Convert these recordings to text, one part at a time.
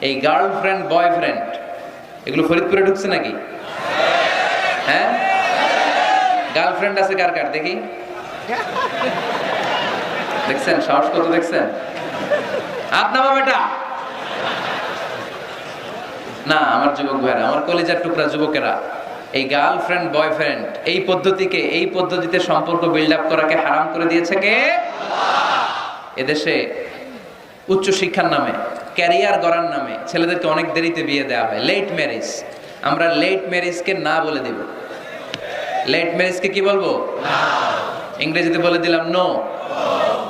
এই girlfriend boyfriend এগুলো ফরিদপুরে ঢুকছে নাকি? হ্যাঁ, গার্লফ্রেন্ড আছে কার কার দেখি? দেখছেন সাহস কত, দেখছেন? আপনার বেটা না, আমার যুবক ভাইরা, আমার কলেজের টুকরা যুবকেরা, এই গার্লফ্রেন্ড বয়ফ্রেন্ড এই পদ্ধতিতে সম্পর্ক বিল্ড আপ করাকে হারাম করে দিয়েছে কে? এদেশে উচ্চ শিক্ষার নামে, ক্যারিয়ার গড়ার নামে ছেলেদেরকে অনেক দেরিতে বিয়ে দেওয়া হয়, লেট ম্যারেজ। আমরা লেট ম্যারেজকে না বলে দেব। লেট ম্যারেজকে কি বলবো? ইংরেজিতে বলে দিলাম নো।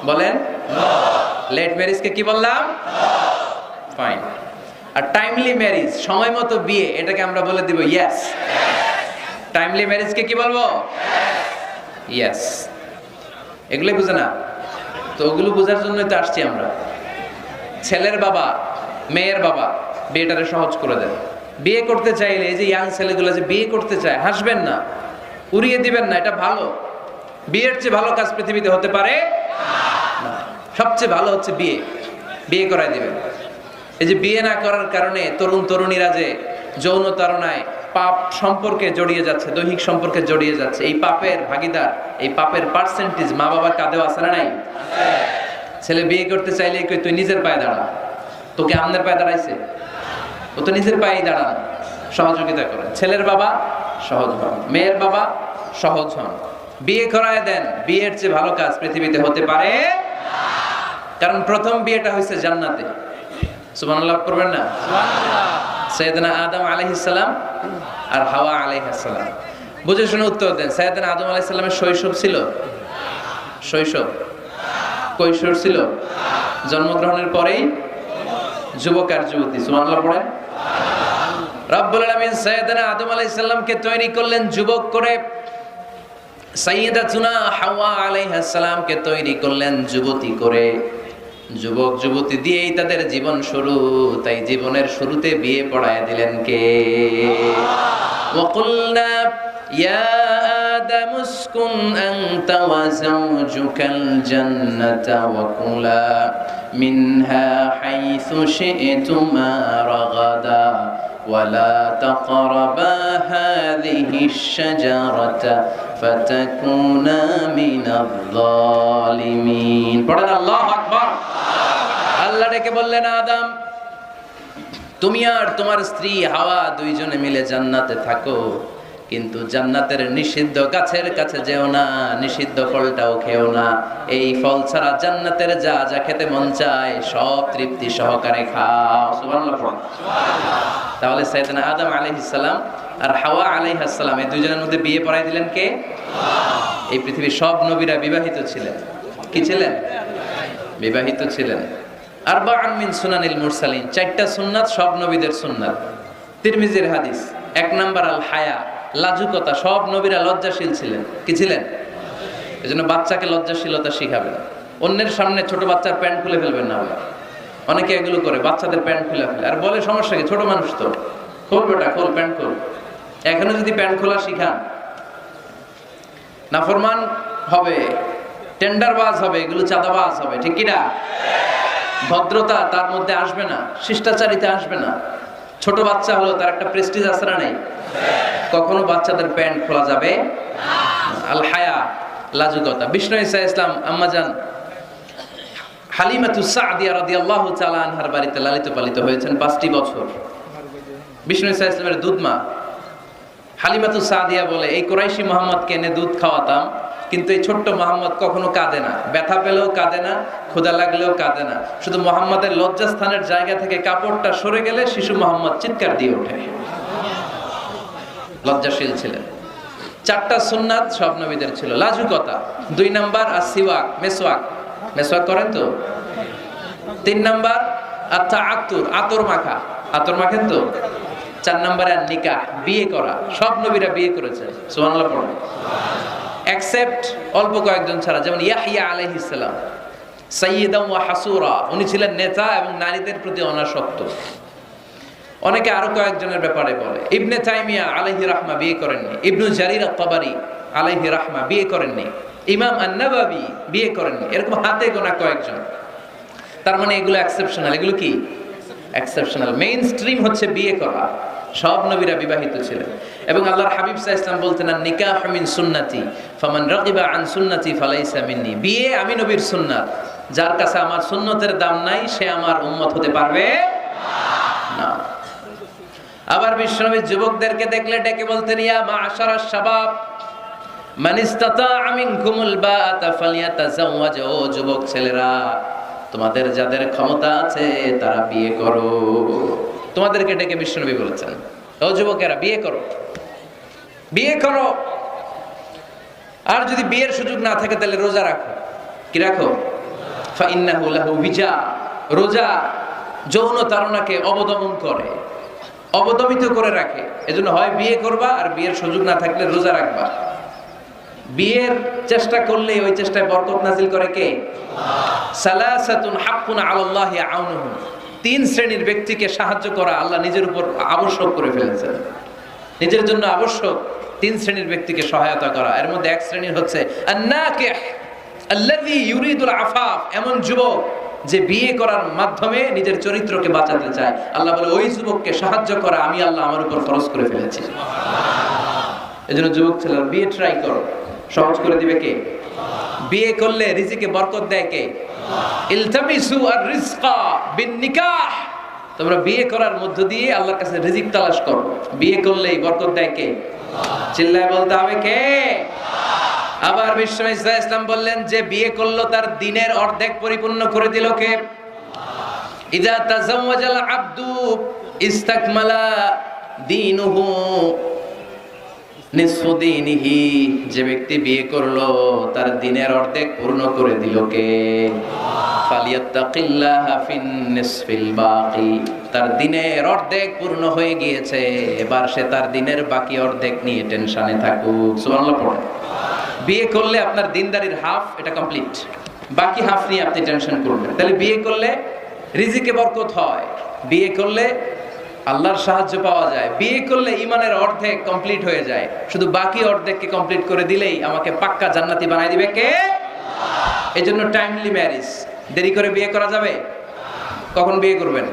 বলেন লেট ম্যারেজকে কি বললাম? ফাইন। আর টাইমলি ম্যারেজ, সময় মতো বিয়ে, এটাকে আমরা বলে দিব ইয়েস। টাইমলি ম্যারেজকে কি বলবো? ইয়েস। এগুলো বুঝে না তো, ওগুলো বোঝার জন্যই তো আসছি আমরা। ছেলের বাবা মেয়ের বাবা বিয়েটারে সহজ করে দেন। বিয়ে করতে চাইলে এই যে ইয়াং ছেলেগুলো যে বিয়ে করতে চায়, হাসবেন না, উড়িয়ে দিবেন না, এটা ভালো। বিয়ের চেয়ে ভালো কাজ পৃথিবীতে হতে পারে না। সবচেয়ে ভালো হচ্ছে বিয়ে, বিয়ে করায় দিবেন। এই যে বিয়ে না করার কারণে তরুণ তরুণীরা যে যৌন তাড়নায় পাপ সম্পর্কে জড়িয়ে যাচ্ছে, দৈহিক সম্পর্কে জড়িয়ে যাচ্ছে, এই পাপের ভাগীদার, এই পাপের পার্সেন্টেজ মা বাবার কাঁধেও আছে না নাই? ছেলে বিয়ে করতে চাইলে কই তুই নিজের পায়ে দাঁড়া, তোকে আমনের পায়ে দাঁড়াইছে? ও তো নিজের পায়েই দাঁড়ান। সহযোগিতা করেন। ছেলের বাবা সহজ হন, মেয়ের বাবা সহজ হন, বিয়ে করায় দেন। বিয়ের চেয়ে ভালো কাজ পৃথিবীতে হতে পারে, কারণ প্রথম বিয়েটা হয়েছে জান্নাতে। সুবহানাল্লাহ করবেন না? সাইয়েদনা আদম আলাইহিস সালাম আর হাওয়া আলাইহিস সালাম। বুঝে শুনে উত্তর দেন। সাইয়েদনা আদম আলাইহিস সালামের শৈশব ছিল? শৈশব কৈশোর ছিল? জন্মগ্রহণের পরেই যুবক আর যুবতী। সুবহানাল্লাহ পড়েন। রব্বুল আলামিন সাইয়েদনা আদম আলাইহিস সালামকে তৈরি করলেন যুবক করে, সাইয়েদাতুনা হাওয়া আলাইহিস সালামকে তৈরি করলেন যুবতী করে। যুবক যুবতী দিয়েই তাদের জীবন শুরু, তাই জীবনের শুরুতে বিয়ে পড়ায় দিলেন কে? ওয়াকুলনা ইয়া আদম উসকুন আনতা ওয়া যাওজুকাল জান্নাতা ওয়া কুলা মিনহা হাইসু শি'তুমা রাগাদা ওয়ালা তাকরাবা হাযিহিশ শাজারাতা ফাতাকুনা মিনাল যালিমিন। পড়েন আল্লাহু আকবার। আল্লাহ ডেকে বললেন, আদম তুমি আর তোমার স্ত্রী হাওয়া দুইজনে মিলে জান্নাতে থাকো, কিন্তু জান্নাতের নিষিদ্ধ গাছের কাছে যেও না, নিষিদ্ধ ফলটাও খেও না। এই ফল ছাড়া জান্নাতের যা যা খেতে মন চায় সব তৃপ্তি সহকারে খাও। সুবহানাল্লাহ। তাহলে সাইয়েদনা আদম আলাইহিস সালাম আর হাওয়া আলাইহিস সালাম এই দুইজনের মধ্যে বিয়ে পড়াই দিলেন কে? এই পৃথিবীর সব নবীরা বিবাহিত ছিলেন। কি ছিলেন? বিবাহিত ছিলেন। আরবাআন মিন সুনানিল মুরসালিন, চারটা সুন্নাত সব নবীদের সুন্নাত। তিরমিজির হাদিস। এক নাম্বার আল হায়া, লাজুকতা। সব নবীরা লজ্জাশীল ছিলেন। কি ছিলেন? এজন্য বাচ্চাকে লজ্জাশীলতা শিখাবেন। অন্যের সামনে ছোট বাচ্চার প্যান্ট খুলে ফেলবেন না। অনেকে এগুলো করে, বাচ্চাদের প্যান্ট খুলে ফেলে আর বলে সমস্যা কি, ছোট মানুষ তো, খোল বেটা খোল, প্যান্ট খোল। এখনো যদি প্যান্ট খোলা শিখান, নাফরমান হবে, টেন্ডারবাজ হবে, এগুলো চাঁদাবাজ হবে। ঠিক কিনা? ভদ্রতা তার মধ্যে আসবে না, শিষ্টাচারিতা আসবে না। ছোট বাচ্চা হলো, তার একটা প্রেস্টিজ আছে না নাই? কখনো বাচ্চাদের প্যান্ট খোলা যাবে না। আল হায়া, লাজুকতা। বিষ্ণু ঈসা ইসলাম আম্মাজান হালিমাতুস সাদিয়া রাদিয়াল্লাহু তাআলা আনহার বাড়িতে লালিত পালিত হয়েছেন 5টি বছর। বিষ্ণু ঈসা ইসলামের দুধমা হালিমাতুস সাদিয়া বলে, এই কুরাইশি মুহাম্মদকে এনে দুধ খাওয়াতাম, কিন্তু এই ছোট্ট মুহাম্মদ কখনো কাঁদে না, ব্যথা পেলেও কাঁদে না, ক্ষুধা লাগলেও কাঁদে না। শুধু মুহাম্মদের লজ্জাস্থানের জায়গা থেকে কাপড়টা সরে গেলে শিশু মুহাম্মদ চিৎকার দিয়ে ওঠে। লজ্জাশীল ছিলেন। চারটা সুন্নাত সব নবীদের ছিল। লাজুকতা। 2 নাম্বার আসিওয়াক, মেসওয়াক। মেসওয়াক করেন তো? 3 নাম্বার আত্তাআতুর, আতর মাখা। আতর মাখেন তো? 4 নাম্বারে নিকাহ, বিয়ে করা। সব নবীরা বিয়ে করেছেন। সুবহানাল্লাহ পড়ুন। এক্সেপ্ট অল্প কয়েকজন ছাড়া, যেমন ইয়াহইয়া আলাইহিস সালাম সাইয়্যিদান ওয়া হাসুরা, উনি ছিলেন নেতা এবং নারীদের প্রতি অনাসক্ত। অনেকে আরো কয়েকজনের ব্যাপারে বলে। ইবনে তাইমিয়া আলাইহি রাহমা বিয়ে করেননি। ইবনু জারির আত-তাবারি আলাইহি রাহমা বিয়ে করেননি। ইমাম আন-নাওয়াবি বিয়ে করেননি। এরকম হাতে গোনা কয়েকজন। তার মানে এগুলো এক্সেপশনাল। এগুলো কি এক্সেপশনাল। মেইন স্ট্রিম হচ্ছে বিয়ে করা। সব নবীরা বিবাহিত ছিলেন এবং আল্লাহর হাবিব সাল্লাল্লাহু আলাইহি ওয়াসাল্লাম বলতেন নিকাহ মিন সুন্নতি ফামান রাগিবা আন সুন্নতি ফালাইসা মিন্নি। বিয়ে আমি নবীর সুন্নাত, যার কাছে আমার সুন্নতের দাম নাই সে আমার উম্মত হতে পারবে না। আবার বিশ্বনবী যুবকদেরকে দেখলে ডেকে বলতেন ইয়া মা'আশারাশ শাবাব মান ইসতাতা'a মিনকুমুল বাআতা ফালইয়াতাযাওয়াজ। ও যুবক ছেলেরা, তোমাদের যাদের ক্ষমতা আছে তারা বিয়ে করো। তোমাদেরকে ডেকে বিশ্বনবী বলেছেন ও যুবকেরা বিয়ে করো, বিয়ে করো। আর যদি বিয়ের সুযোগ না থাকে তাহলে রোজা রাখো। কি রাখো? ফাইন্নাহু লাহু বিজা। রোজা যৌন তাড়নাকে অবদমন করে, অবদমিত করে রাখে। এজন্য হয় বিয়ে করবা, আর বিয়ের সুযোগ না থাকলে রোজা রাখবা। বিয়ের চেষ্টা করলে ওই চেষ্টায় বরকত নাজিল করে কে? সালাসাতুন হাক্কুন আলাল্লাহি আউনুহুম। 3 শ্রেণীর ব্যক্তিকে সাহায্য করা আল্লাহ নিজের উপর আবশ্যক করে ফেলেছেন। নিজের জন্য আবশ্যক 3 শ্রেণীর ব্যক্তিকে সহায়তা করা। এর মধ্যে এক শ্রেণীর হচ্ছে আন-নাকিহ আল্লাযী ইউরিদুল আফাফ। এমন যুবক যে বিয়ে করার মাধ্যমে নিজের চরিত্রকে বাঁচাতে চায়। আল্লাহ বলে ওই যুবককে সাহায্য করা আমি আল্লাহ আমার উপর ফরজ করে ফেলেছি। এজন্য যুবক ছেলেরা বিয়ে ট্রাই করো, সহজ করে দিবে কে? বিয়ে করলে রিজিকে বরকত দেয় কে? ইলতামিসু আর-রিজকা বিন-নিকাহ। তোমরা বিয়ে করার মধ্য দিয়ে আল্লাহর কাছে রিজিক তালাশ করো। বিয়ে করলেই বরকত দেয় কে? চিল্লায় বলতে হবে কে? আবার বিশ্বনবী সাল্লাল্লাহু আলাইহি ওয়াসাল্লাম বললেন যে বিয়ে করলো তার দিনের অর্ধেক পরিপূর্ণ করে দিল কে? ইযা তাযাওয়াজাল আবদু ইস্তাকমালা দীনুহু নিসফু দীনিহি। যে ব্যক্তি বিয়ে করলো তার দিনের অর্ধেক পূর্ণ করে দিল কে? ফালিয়াত্তাকিল্লাহা ফিন নিসফিল বাকি। তার দিনের অর্ধেক পূর্ণ হয়ে গিয়েছে, এবার সে তার দিনের বাকি অর্ধেক নিয়ে টেনশনে থাকুক। সুবহানাল্লাহ পড়ে। বিয়ে করলে আপনার দিনদারির হাফ এটা কমপ্লিট, বাকি হাফ নিয়ে আপনি টেনশন করবেন। তাহলে বিয়ে করলে রিজিকে বরকত হয়, বিয়ে করলে আল্লাহর সাহায্য পাওয়া যায়, বিয়ে করলে ঈমানের অর্ধেক কমপ্লিট হয়ে যায়। শুধু বাকি অর্ধেককে কমপ্লিট করে দিলেই আমাকে পাক্কা জান্নাতি বানাই দিবে কে? এজন্য টাইমলি ম্যারেজ। দেরি করে বিয়ে করা যাবে? কখন বিয়ে করবেন?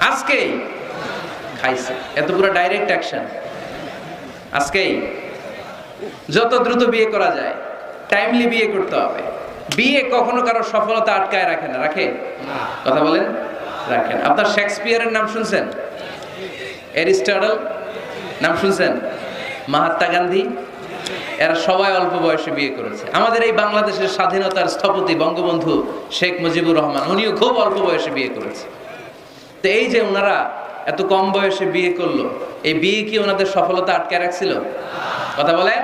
আজকেই। খাইছে এত পুরো ডাইরেক্ট অ্যাকশন আজকেই। যত দ্রুত বিয়ে করা যায় টাইমলি বিয়ে করতে হবে। বিয়ে কখনো কারো সফলতা আটকায় রাখে না, রাখে? কথা বলেন, রাখেন। আপনার শেক্সপিয়ারের নাম শুনছেন? অ্যারিস্টটল নাম শুনছেন? মহাত্মা গান্ধী? এরা সবাই অল্প বয়সে বিয়ে করেছে। আমাদের এই বাংলাদেশের স্বাধীনতার স্থপতি বঙ্গবন্ধু শেখ মুজিবুর রহমান, উনিও খুব অল্প বয়সে বিয়ে করেছে। তো এই যে ওনারা এত কম বয়সে বিয়ে করলো, এই বিয়ে কি ওনাদের সফলতা আটকায় রাখছিল? কথা বলেন।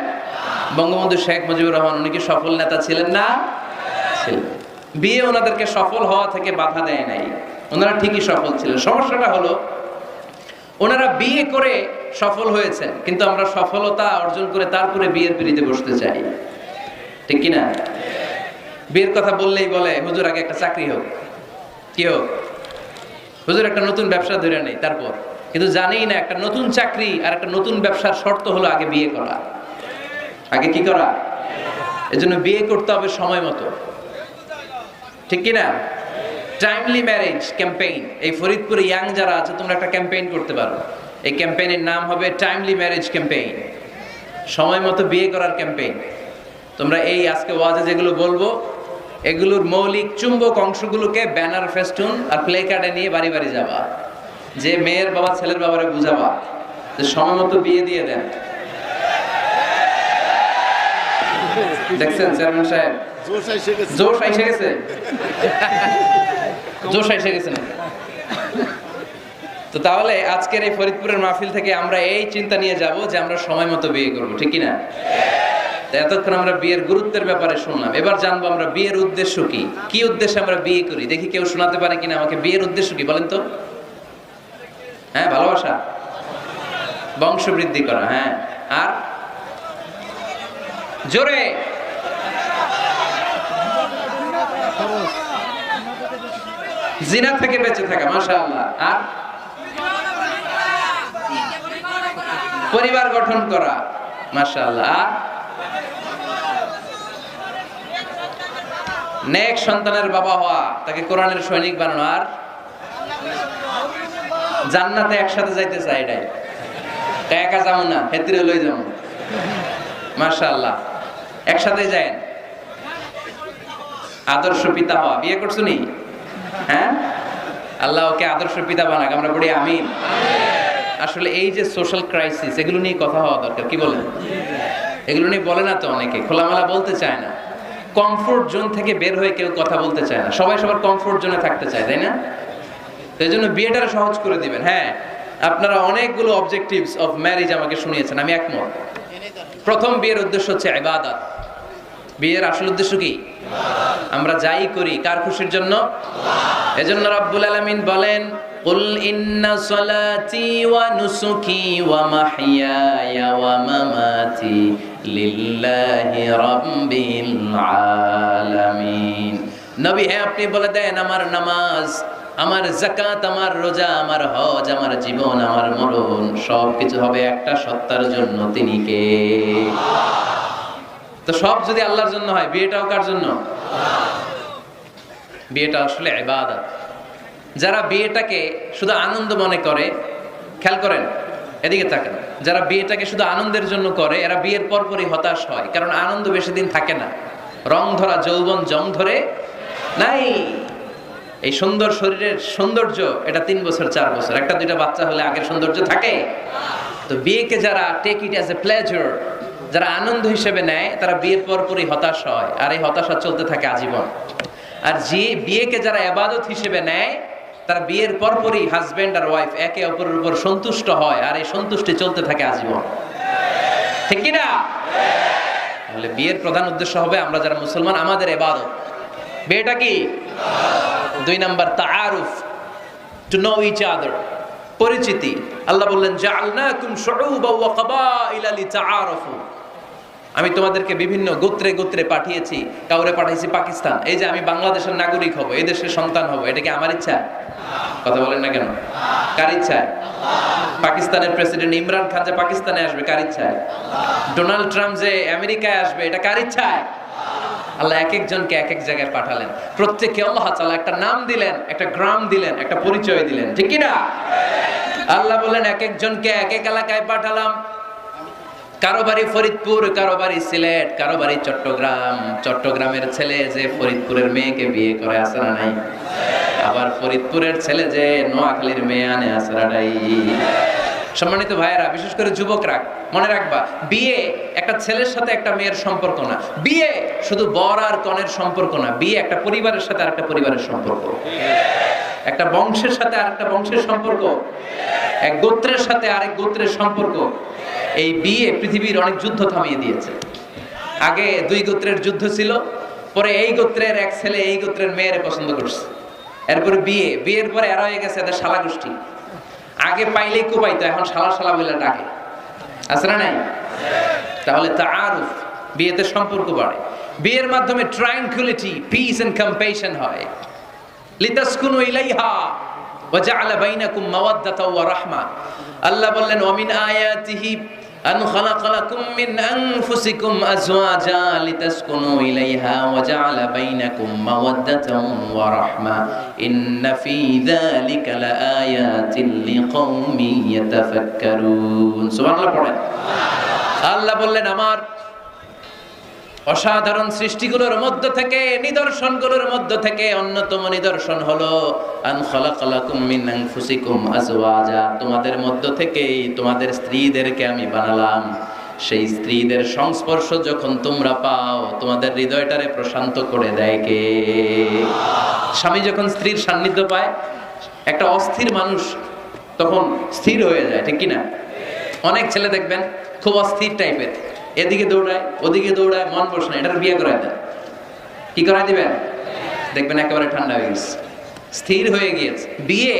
বঙ্গবন্ধু শেখ মুজিবুর রহমান উনি কি সফল নেতা ছিলেন না? ছিলেন। বিয়ে ওনাদেরকে সফল হওয়া থেকে বাধা দেয় নাই, ওনারা ঠিকই সফল ছিলেন। সমস্যাটা হলো ওনারা বিয়ে করে সফল হয়েছেন, কিন্তু আমরা সফলতা অর্জন করে তারপরে বিয়ের পিড়িতে বসতে চাই, ঠিক কিনা? বিয়ের কথা বললেই বলে হুজুর আগে একটা চাকরি হোক, কি হোক? হুজুর একটা নতুন ব্যবসা ধরে নেই তারপর। কিন্তু জানি না একটা নতুন চাকরি আর একটা নতুন ব্যবসার শর্ত হলো আগে বিয়ে করা। আগে কি করা? এজন্য বিয়ে করতে হবে সময় মতো, ঠিক কিনা? Timely marriage campaign. এই ফরিদপুরে ইয়াং যারা আছে তোমরা একটা ক্যাম্পেইন করতে পারো। এই ক্যাম্পেইনের নাম হবে টাইমলি ম্যারেজ ক্যাম্পেইন, সময় মতো বিয়ে করার ক্যাম্পেইন। তোমরা এই আজকে ওয়াজে যেগুলো বলবো এগুলোর মৌলিক চুম্বক অংশগুলোকে ব্যানার, ফেস্টুন আর প্লে কার্ডে নিয়ে বাড়ি বাড়ি যাবা, যে মেয়ের বাবা ছেলের বাবারে বুঝাবা যে সময় মতো বিয়ে দিয়ে দেন। দেখছেন চেয়ারম্যান সাহেব জোশ এসে গেছে, জোশ এসে গেছে না? তো তাহলে আজকের এই ফরিদপুরের মাহফিল থেকে আমরা এই চিন্তা নিয়ে যাব যে আমরা সময় মতো বিয়ে করব, ঠিক কিনা? এতক্ষণ আমরা বিয়ের গুরুত্বের ব্যাপারে শুনলাম, এবার জানবো আমরা বিয়ের উদ্দেশ্য কি, কি উদ্দেশ্যে আমরা বিয়ে করি। দেখি কেউ শোনাতে পারে কিনা আমাকে বিয়ের উদ্দেশ্য কি বলেন তো? হ্যাঁ, ভালোবাসা, বংশ বৃদ্ধি করা। হ্যাঁ, আর জোরে জিনা থেকে বেঁচে থাকা, মাশাআল্লাহ। আর পরিবার গঠন করা, মাশাআল্লাহ। আর নেক সন্তানের বাবা হওয়া, তাকে কোরআনের সৈনিক বানানো। আর জান্নাতে একসাথে যাইতে চাই, এটাই একা যাবো না, হেতিরে লই যাবো। মাশাআল্লাহ, একসাথে যায়। আদর্শ পিতা হওয়া, বিয়ে করছো নি? হ্যাঁ, আল্লাহ ওকে আদর্শ পিতা বানাক, আমরা বলি আমিন। আসলে এই যে সোশ্যাল ক্রাইসিস, এগুলো নিয়ে কথা হওয়া দরকার, কি বলেন? এগুলো নিয়ে বলে না তো অনেকে, খোলামেলা বলতে চায় না। কমফোর্ট জোন থেকে বের হয়ে কেউ কথা বলতে চায় না, সবাই সবার কমফোর্ট জোনে থাকতে চায়, তাই না? তো এই জন্য বিয়েটারে সহজ করে দিবেন। হ্যাঁ, আপনারা অনেকগুলো অবজেক্টিভস অফ ম্যারেজ আমাকে শুনিয়েছেন, আমি একমত। প্রথম, বিয়ের উদ্দেশ্য হচ্ছে ইবাদত। বিয়ের আসল উদ্দেশ্য কি? আমরা যাই করি কার খুশির জন্য? এজন্য রব্বুল আলামিন বলেন, কুল ইন্না সলাতি ওয়া নুসুকি ওয়া মাহইয়ায়া ওয়া মামাতি লিল্লাহি রাব্বিল আলামিন। নবী, হ্যাঁ আপনি বলে দেন, আমার নামাজ, আমার যাকাত, আমার রোজা, আমার হজ, আমার জীবন, আমার মরণ সবকিছু হবে একটা সত্তার জন্য, তিনি কে? তো সব যদি আল্লাহর জন্য হয়, বিয়েটাও কার জন্য? বিয়েটা আসলে ইবাদত। যারা বিয়েটাকে শুধু আনন্দ মনে করে, খেয়াল করেন, এদিকে তাকান, যারা বিয়েটাকে শুধু আনন্দের জন্য করে, এরা বিয়ের পরপরই হতাশ হয়, কারণ আনন্দ বেশি দিন থাকে না। রং ধরা যৌবন জং ধরে নাই। এই সুন্দর শরীরের সৌন্দর্য, এটা 3 বছর 4 বছর, একটা দুইটা বাচ্চা হলে আগের সৌন্দর্য থাকে? তো বিয়েকে যারা take it as a pleasure, যারা আনন্দ হিসেবে নেয়, তারা বিয়ের পরপরই হতাশ হয়, আর এই হতাশা চলতে থাকে আজীবন। আর যে বিয়েকে যারা ইবাদত হিসেবে নেয়, তারা বিয়ের পরপরই হাজবেন্ড আর ওয়াইফ একে অপরের উপর সন্তুষ্ট হয়, আর এই সন্তুষ্টি চলতে থাকে আজীবন। ঠিক কি না? তাহলে বিয়ের প্রধান উদ্দেশ্য হবে, আমরা যারা মুসলমান, আমাদের ইবাদত। বিয়েটা কি? 2 নাম্বার, তাআরুফ, টু নো ইচ আদার, পরিচিতি। আল্লাহ বললেন, জাআলনাকুম শুউবান ওয়া ক্বাবাইলা লিতাআরাফু। আমি তোমাদেরকে বিভিন্ন গোত্রে গোত্রে পাঠিয়েছি। কাউরে পাঠাইছি পাকিস্তান, এই যে আমি বাংলাদেশের নাগরিক হব, এই দেশের সন্তান হব, এটা কি আমার ইচ্ছা? কথা বলেন না কেন? কার ইচ্ছায়? পাকিস্তানের প্রেসিডেন্ট ইমরান খান যে পাকিস্তানে আসবে, কার ইচ্ছায়? ডোনাল্ড ট্রাম্প যে আমেরিকায় আসবে, এটা কার ইচ্ছায়? আল্লাহ এক একজনকে এক এক জায়গায় পাঠালেন, প্রত্যেককে আল্লাহ তাআলা একটা নাম দিলেন, একটা গ্রাম দিলেন, একটা পরিচয় দিলেন, ঠিক কি না? আল্লাহ বললেন, এক একজনকে এক এক এলাকায় পাঠালাম। কারো বাড়ি ফরিদপুর, কারো বাড়ি সিলেট, কারো বাড়ি চট্টগ্রাম। চট্টগ্রামের ছেলে যে ফরিদপুরের মেয়েকে বিয়ে করে, আছে না নাই? আবার ফরিদপুরের ছেলে যে নোয়াখালীর মেয়ে আনে, আছে না নাই? সম্মানিত ভাইয়েরা, বিশেষ করে যুবকরা, মনে রাখবা, বিয়ে একটা ছেলের সাথে একটা মেয়ের সম্পর্ক না। বিয়ে শুধু বর আর কনের সম্পর্ক না। বিয়ে একটা পরিবারের সাথে আরেকটা পরিবারের সম্পর্ক, একটা বংশের সাথে আরেকটা বংশের সম্পর্ক, এক গোত্রের সাথে আরেক গোত্রের সম্পর্ক। এই বিয়ে পৃথিবীর অনেক যুদ্ধ থামিয়ে দিয়েছে। আগে 2 গোত্রের যুদ্ধ ছিল, পরে এই গোত্রের এক ছেলে এই গোত্রের মেয়েরে পছন্দ করছে, এরপরে বিয়ের পরে এরা হয়ে গেছে এদের শালা গোষ্ঠী। আগে পাইলেই কোপাইতো, এখন শালা শালা বলে ডাকে, আছে না নাই? তাহলে তাআরুফ, বিয়েতে সম্পর্ক বাড়ে। বিয়ের মাধ্যমে ট্রায়াঙ্কুলিটি, পিস এন্ড কম্প্যাশন হয়। লিতাসকুনু ইলাইহা ওয়া জাআলা বাইনাকুম মাওয়াদ্দাতাও ওয়া রাহমা। আল্লাহ বললেন, ওয়া মিন আয়াতিহি আন খালাকা লাকুম মিন আনফুসিকুম আজওয়াজা লিতাসকুনু ইলাইহা ওয়া জাআলা বাইনাকুম মাওয়াদ্দাতাও ওয়া রাহমা ইন্না ফী যালিকা লাআয়াতিন লিকাওমিন ইয়াতাফাক্কারুন। সুবহানাল্লাহ পড়েন। আল্লাহ বললেন, আমার অসাধারণ সৃষ্টিগুলোর মধ্য থেকে, নিদর্শনগুলোর মধ্য থেকে অন্যতম নিদর্শন হলো আন খালাকা লাকুম মিন আনফুসিকুম আজওয়াজা, তোমাদের মধ্য থেকেই তোমাদের স্ত্রীদেরকে আমি বানালাম। সেই স্ত্রীদের সংস্পর্শ যখন তোমরা পাও, তোমাদের হৃদয়টারে প্রশান্ত করে দেয় কে? স্বামী যখন স্ত্রীর সান্নিধ্য পায়, একটা অস্থির মানুষ তখন স্থির হয়ে যায়, ঠিক কি না? অনেক ছেলে দেখবেন খুব অস্থির টাইপের, এদিকে দৌড়ায় ওদিকে দৌড়ায়, মন বসে না, এটার বিয়ে করায় দেন। কি করায় দিবেন? দেখবেন একেবারে ঠান্ডা হয়ে গেছে, স্থির হয়ে গিয়েছে। বিয়ে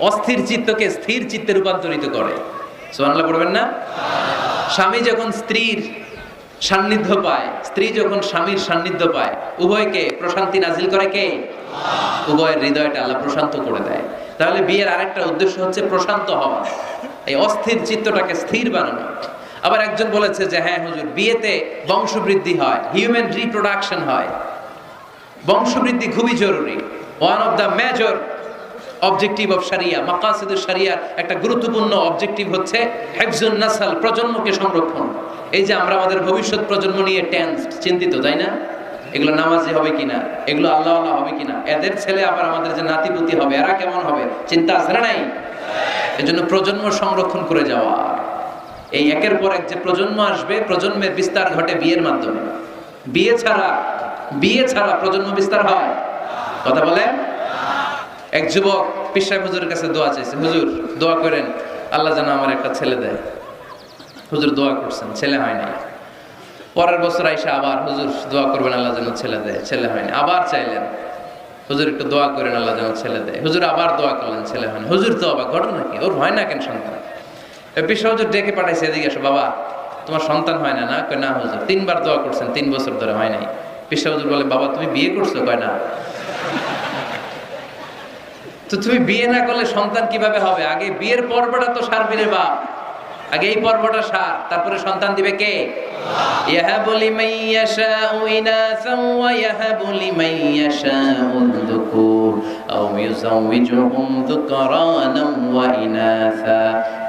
অস্থির চিত্তকে স্থির চিত্তে রূপান্তরিত করে। সুবহানাল্লাহ পড়বেন না? স্বামী যখন স্ত্রীর সান্নিধ্য পায়, স্ত্রী যখন স্বামীর সান্নিধ্য পায়, উভয়কে প্রশান্তি নাজিল করে কে? উভয়ের হৃদয়টা আল্লাহ প্রশান্ত করে দেয়। তাহলে বিয়ের আরেকটা উদ্দেশ্য হচ্ছে প্রশান্ত হওয়া, এই অস্থির চিত্তটাকে স্থির বানানো। আবার একজন বলেছে যে, হ্যাঁ হুজুর, বিয়েতে বংশবৃদ্ধি হয়, হিউম্যান রিপ্রোডাকশন হয়। বংশবৃদ্ধি খুবই জরুরি। One of the major objective of শরিয়া, মাকাসিদুশ শরিয়ার একটা গুরুত্বপূর্ণ অবজেক্টিভ হচ্ছে হিফজুন নাসল, প্রজন্মকে সংরক্ষণ। এই যে আমরা আমাদের ভবিষ্যৎ প্রজন্ম নিয়ে টেনসড, চিন্তিত, তাই না? এগুলো নামাজি হবে কিনা, এগুলো আল্লাহ আল্লাহ হবে কিনা, এদের ছেলে আবার আমাদের যে নাতিপুতি হবে এরা কেমন হবে, চিন্তা আছে না নাই? এজন্য প্রজন্ম সংরক্ষণ করে যাওয়া। এই একের পর এক যে প্রজন্ম আসবে, প্রজন্মের বিস্তার ঘটে বিয়ের মাধ্যমে। বিয়ে ছাড়া প্রজন্ম বিস্তার হয়? কথা বলেন। এক যুবক পীর সাহেব হুজুরের কাছে দোয়া চাইছে, হুজুর দোয়া করেন আল্লাহ যেন আমার একটা ছেলে দেয়। হুজুর দোয়া করছেন, ছেলে হয় নাই। পরের বছর আইসা আবার হুজুর দোয়া করবেন আল্লাহ যেন ছেলে দেয়, ছেলে হয়নি। আবার চাইলেন হুজুর একটু দোয়া করেন আল্লাহ যেন ছেলে দেয়। হুজুর আবার দোয়া করলেন, ছেলে হয়নি। হুজুর তো অবাক, ঘটনা কি, ওর হয় না কেন সন্তান? পীর সাহেব হুজুর ডেকে পাঠাইছে, এদিকে আসো বাবা, তোমার সন্তান হয় না? না, কয় না হুজুর, 3 বার দোয়া করছেন, 3 বছর ধরে হয় নাই। পীর সাহেব হুজুর বলে, বাবা তুমি বিয়ে করছো? কয় না। তো তুমি বিয়ে না করলে সন্তান কিভাবে হবে? আগে বিয়ের পর্বটা তো সারবি রে বাপ, আগে এই পর্বটা সার, তারপরে সন্তান দিবে কে? ইয়াহাবু লিমান ইয়াশাউ ইনাসান ওয়া ইয়াহাবু লিমান ইয়াশাউ যুকুর আও ইউযাওয়িজুহুম যুকরানান ওয়া ইনাসা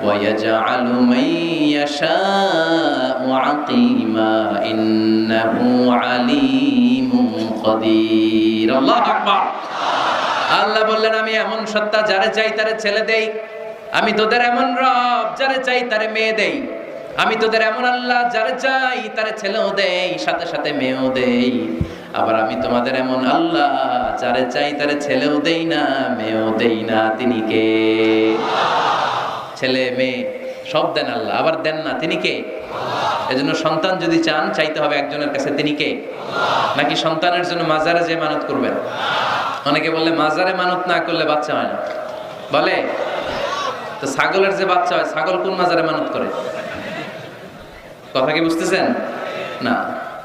ওয়া ইয়াজআলু মান ইয়াশাউ আকিমা ইন্নাহু আলীমুন কাদির। আল্লাহু আকবার। আল্লাহ বললেন, আমি এমন সত্তা যারে চাই তারে ছেলে দেই, আমি তোদের এমন রব যারে চাই তারে মেয়ে দেই, আমি তোদের এমন আল্লাহ যারে চাই তারে ছেলেও দেই, সাথে সাথে মেয়েও দেই। আবার আমি তোমাদের এমন আল্লাহ যারে চাই তারে ছেলেও দেই না, মেয়েও দেই না। তিনি কে? ছেলে মেয়ে সব দেন আল্লাহ, আবার দেন না, তিনি কে? এজন্য সন্তান যদি চান, চাইতে হবে একজনের কাছে, তিনি কে? নাকি সন্তানের জন্য মাজারে যে মানত করবেন? অনেকে বললে মাজারে মানত না করলে বাচ্চা হয় না, বলে। তো ছাগলের যে বাচ্চা হয়, ছাগল কোন মাজারে মানত করে? কথা কি বুঝতেছেন? না,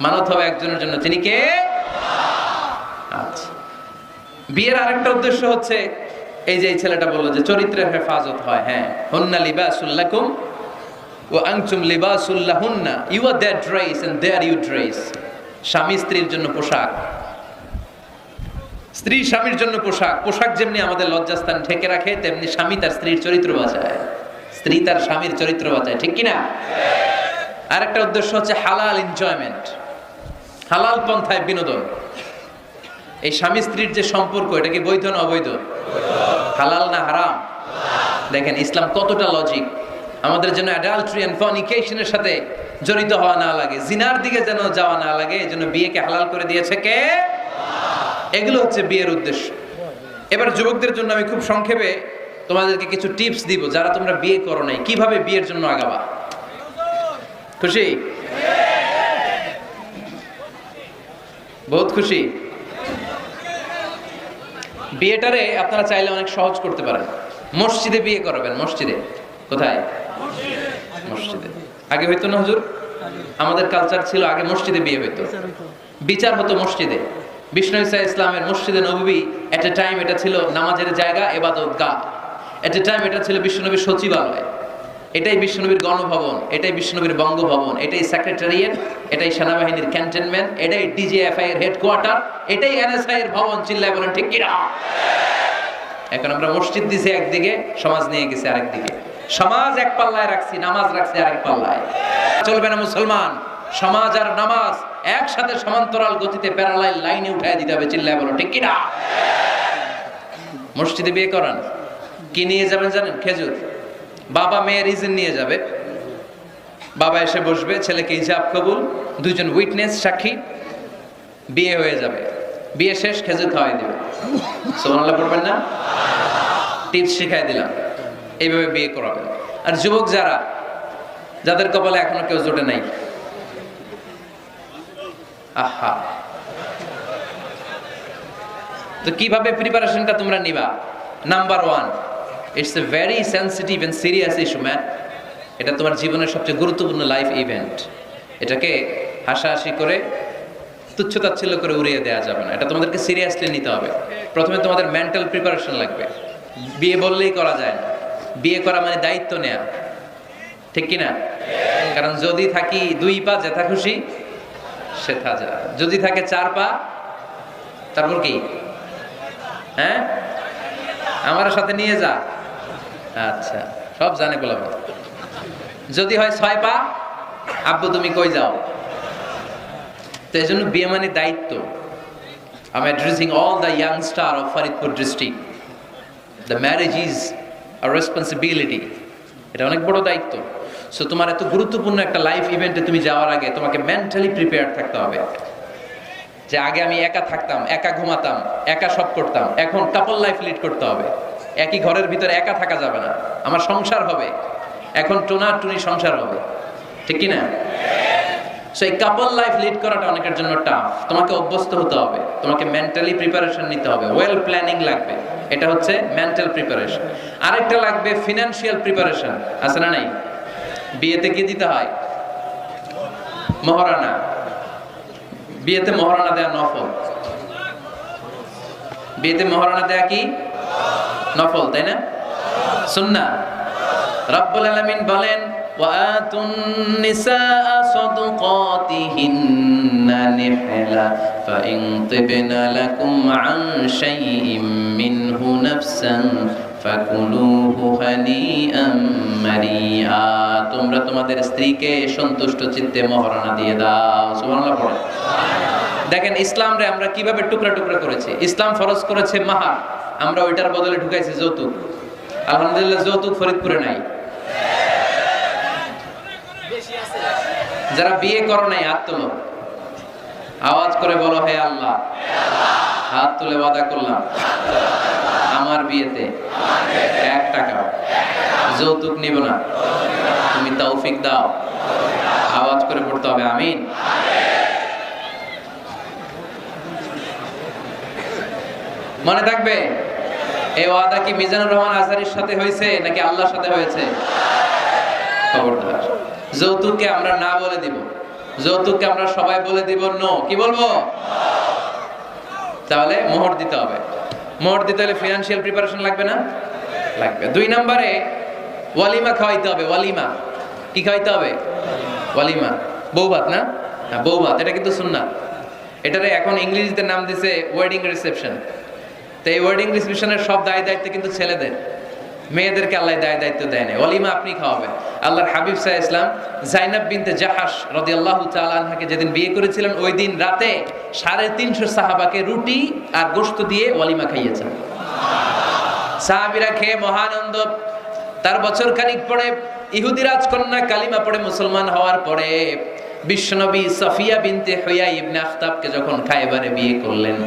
মানত হবে একজনের জন্য, তিনি কে? আচ্ছা, বিয়ের আরেকটা উদ্দেশ্য হচ্ছে এই যে এই ছেলেটা বললো যে চরিত্রের হেফাজত হয়। হ্যাঁ, হুন্না লিবাসুল লাকুম ওয়া আনতুম লিবাসুল লাহুন্না, you are their dress and their you dress. স্বামী স্ত্রীর জন্য পোশাক, স্ত্রী স্বামীর জন্য পোশাক। পোশাক যেমনি আমাদের লজ্জাস্থান ঢেকে রাখে, তেমনি স্বামী তার স্ত্রীর চরিত্র বাঁচায়, স্ত্রী তার স্বামীর চরিত্র বাঁচায়, ঠিক কিনা? আরেকটা উদ্দেশ্য হচ্ছে হালাল এনজয়মেন্ট, হালাল পন্থায় বিনোদন। এই স্বামী স্ত্রীর যে সম্পর্ক, এটা কি বৈধ না অবৈধ? হালাল না হারাম? দেখেন ইসলাম কতটা লজিক। আমাদের যেন অ্যাডাল্ট্রি এন্ড ফর্নিকেশনের সাথে জড়িত হওয়া না লাগে, জিনার দিকে যেন যাওয়া না লাগে, এজন্য বিয়েকে হালাল করে দিয়েছে কে? এগুলো হচ্ছে বিয়ের উদ্দেশ্য। এবার যুবকদের জন্য আমি খুব সংক্ষেপে তোমাদেরকে কিছু টিপস দিব, যারা তোমরা বিয়ে করো নাই, কিভাবে বিয়ের জন্য আগাবা। খুশি? বহুত খুশি? বিয়েটারে আপনারা চাইলে অনেক সহজ করতে পারেন। মসজিদে বিয়ে করাবেন। মসজিদে? কোথায়? মসজিদে। আগে হইতো না হুজুর? আমাদের কালচার ছিল আগে মসজিদে বিয়ে হইতো, বিচার হতো মসজিদে। বিষ্ণু ঈসা ইসলামের মসজিদে নববী এট এ টাইম এটা ছিল নামাজের জায়গা, ইবাদতগাহ। এট এ টাইম এটা ছিল বিশ্বনবীর সচিবালয়, এটাই বিশ্বনবীর গণভবন, এটাই বিশ্বনবীর বঙ্গভবন, এটাই সেক্রেটারিয়েট, এটাই সেনাবাহিনীর ক্যান্টনমেন্ট, এটাই ডিজিএফআই এর হেডকোয়ার্টার, এটাই এনএসআই এর ভবন। চিল্লায় বলেন ঠিক কিনা? এখন আমরা মসজিদ দিছি একদিকে, সমাজ নিয়ে গেছে আরেকদিকে। সমাজ এক পাল্লায় রাখছি, নামাজ রাখছি আরেক পাল্লায়। চলবে না মুসলমান, সমাজ আর নামাজ একসাথে সমান্তরাল গতিতে প্যারালাল লাইনে উঠায় দিতে হবে। চিল্লায় বলো ঠিক কিনা? মসজিদে বিয়ে করান, কি নিয়ে যাবেন জানেন? খেজুর। বাবা মেয়ের ইজেন নিয়ে যাবে, বাবা এসে বসবে, ছেলেকে ইজাব কবুল, দুইজন উইটনেস সাক্ষী, বিয়ে হয়ে যাবে। বিয়ে শেষ, খেজুর খাওয়াই দিবে। সুবহানাল্লাহ পড়বেন না? টিপস শিখাই দিলাম, এইভাবে বিয়ে করাবেন। আর যুবক যারা, যাদের কপালে এখনো কেউ জোটে নাই, আহা, তো কিভাবে প্রিপারেশনটা তোমরা নিবা? Number 1, it's a very sensitive and serious issue man. এটা তোমার জীবনের সবচেয়ে গুরুত্বপূর্ণ লাইফ ইভেন্ট। এটাকে হাসাহাসি করে, তুচ্ছতাচ্ছিল্য করে উড়িয়ে দেওয়া যাবে না। এটা তোমাদেরকে সিরিয়াসলি নিতে হবে। প্রথমে তোমাদের মেন্টাল প্রিপারেশন লাগবে। বিয়ে বললেই করা যায় না। বিয়ে করা মানে দায়িত্ব নেয়া, ঠিক কিনা? কারণ যদি থাকি 2 পা, যেথা খুশি সেথা যা। যদি থাকে 4 পা, তারপর কি? হ্যাঁ, আমার সাথে নিয়ে যা। আচ্ছা, সব জানে গোলাম। যদি হয় 6 পা, আব্বু তুমি কই যাও? তো এই জন্য বিয়ে মানে দায়িত্ব। I'm addressing all the youngster of Faridpur district. The marriage is a responsibility. এটা অনেক বড় দায়িত্ব। সো তোমার এত গুরুত্বপূর্ণ একটা লাইফ ইভেন্টে তুমি যাওয়ার আগে তোমাকে মেন্টালি প্রিপেয়ার থাকতে হবে। যে আগে আমি একা থাকতাম, একা ঘুমাতাম, একা সব করতাম, এখন কাপল লাইফ লিড করতে হবে। একই ঘরের ভিতরে একা থাকা যাবে না, আমার সংসার হবে। এখন টোনাটুনি সংসার হবে, ঠিক কি না? সো এই কাপল লাইফ লিড করাটা অনেকের জন্য টাফ। তোমাকে অভ্যস্ত হতে হবে, তোমাকে মেন্টালি প্রিপারেশন নিতে হবে, ওয়েল প্ল্যানিং লাগবে। এটা হচ্ছে মেন্টাল প্রিপারেশন। আরেকটা লাগবে ফিনান্সিয়াল প্রিপারেশন। আছে না নাই? বিয়েতে কি দিতে হয়? মহারানা। বিয়েতে মহারানা দেয়া নফল। বিয়েতে মহারানা দেয়া কি নফল, তাই না? সুন্নাহ। রব্বুল আলামিন বলেন وَآتُوا النِّسَاءَ صَدُقَاتِهِنَّ نِحْلَةً فَإِن طِبْنَ لَكُمْ عَن شَيْءٍ مِّنْهُ نَفْسًا فَكُلُوهُ هَنِيئًا مَرِيئًا। তোমরা তোমাদের স্ত্রীকে সন্তুষ্ট চিত্তে মহারানা দিয়ে দাও। সুবহানাল্লাহ পড়ো। দেখেন ইসলামরে আমরা কিভাবে টুকরা টুকরা করেছি। ইসলাম ফরজ করেছে মাহার, আমরা ওইটার বদলে ঢুকাইছি যৌতুক। আলহামদুলিল্লাহ যৌতুক ফরিদপুরে নাই। যারা বিয়ে করো নাই হাত তোলো, আওয়াজ করে বলো হে আল্লাহ। হাত তুলে ওয়াদা করলাম আমার বিয়েতে 1 টাকাও যৌতুক নিব না, তুমি তৌফিক দাও। আওয়াজ করে পড়তে হবে আমিন। মনে থাকবে এই ওয়াদা কি মিজানুর রহমান আজহারির সাথে হয়েছে নাকি আল্লাহর সাথে হয়েছে? খবরদার, যৌতুককে আমরা না বলে দিব, যৌতুককে আমরা সবাই বলে দিব নো। কি বলবো? তাহলে মোহর দিতে হবে। মোহর দিতে হলে ফিনান্সিয়াল প্রিপারেশন লাগবে না? লাগবে। 2 নম্বরে ওয়ালিমা খাওয়াইতে হবে। ওয়ালিমা কি খাওয়াইতে হবে? ওয়ালিমা, বৌভাত না? হ্যাঁ, বৌভাত। এটা কিন্তু সুন্নাত। এটারে এখন ইংরেজিতে নাম দিছে ওয়েডিং রিসেপশন। তো এই ওয়েডিং রিসেপশনের সব দায় দায়িত্ব কিন্তু ছেলেদের, মেয়েদেরকে আল্লাহ দায় দায়িত্ব দেয় না। ওয়ালিমা আপনি খাওয়াবেন। আল্লাহর হাবিব সাল্লাল্লাহু আলাইহি ওয়াসাল্লাম যায়েনব বিনতে জাহাশ রাদিয়াল্লাহু তাআলা আনহাকে যেদিন বিয়ে করেছিলেন ওই দিন রাতে 350 সাহাবাকে রুটি আর গোশত দিয়ে ওয়ালিমা খাইয়েছেন। সাহাবীরা খেয়ে মহানন্দ। তার বছর খানিক পরে ইহুদি রাজকন্যা কালিমা পড়ে মুসলমান হওয়ার পরে বিশ্বনবী সাফিয়া বিনতে হুয়াই ইবনে আখতাবকে যখন খায়বারে বিয়ে করলেন,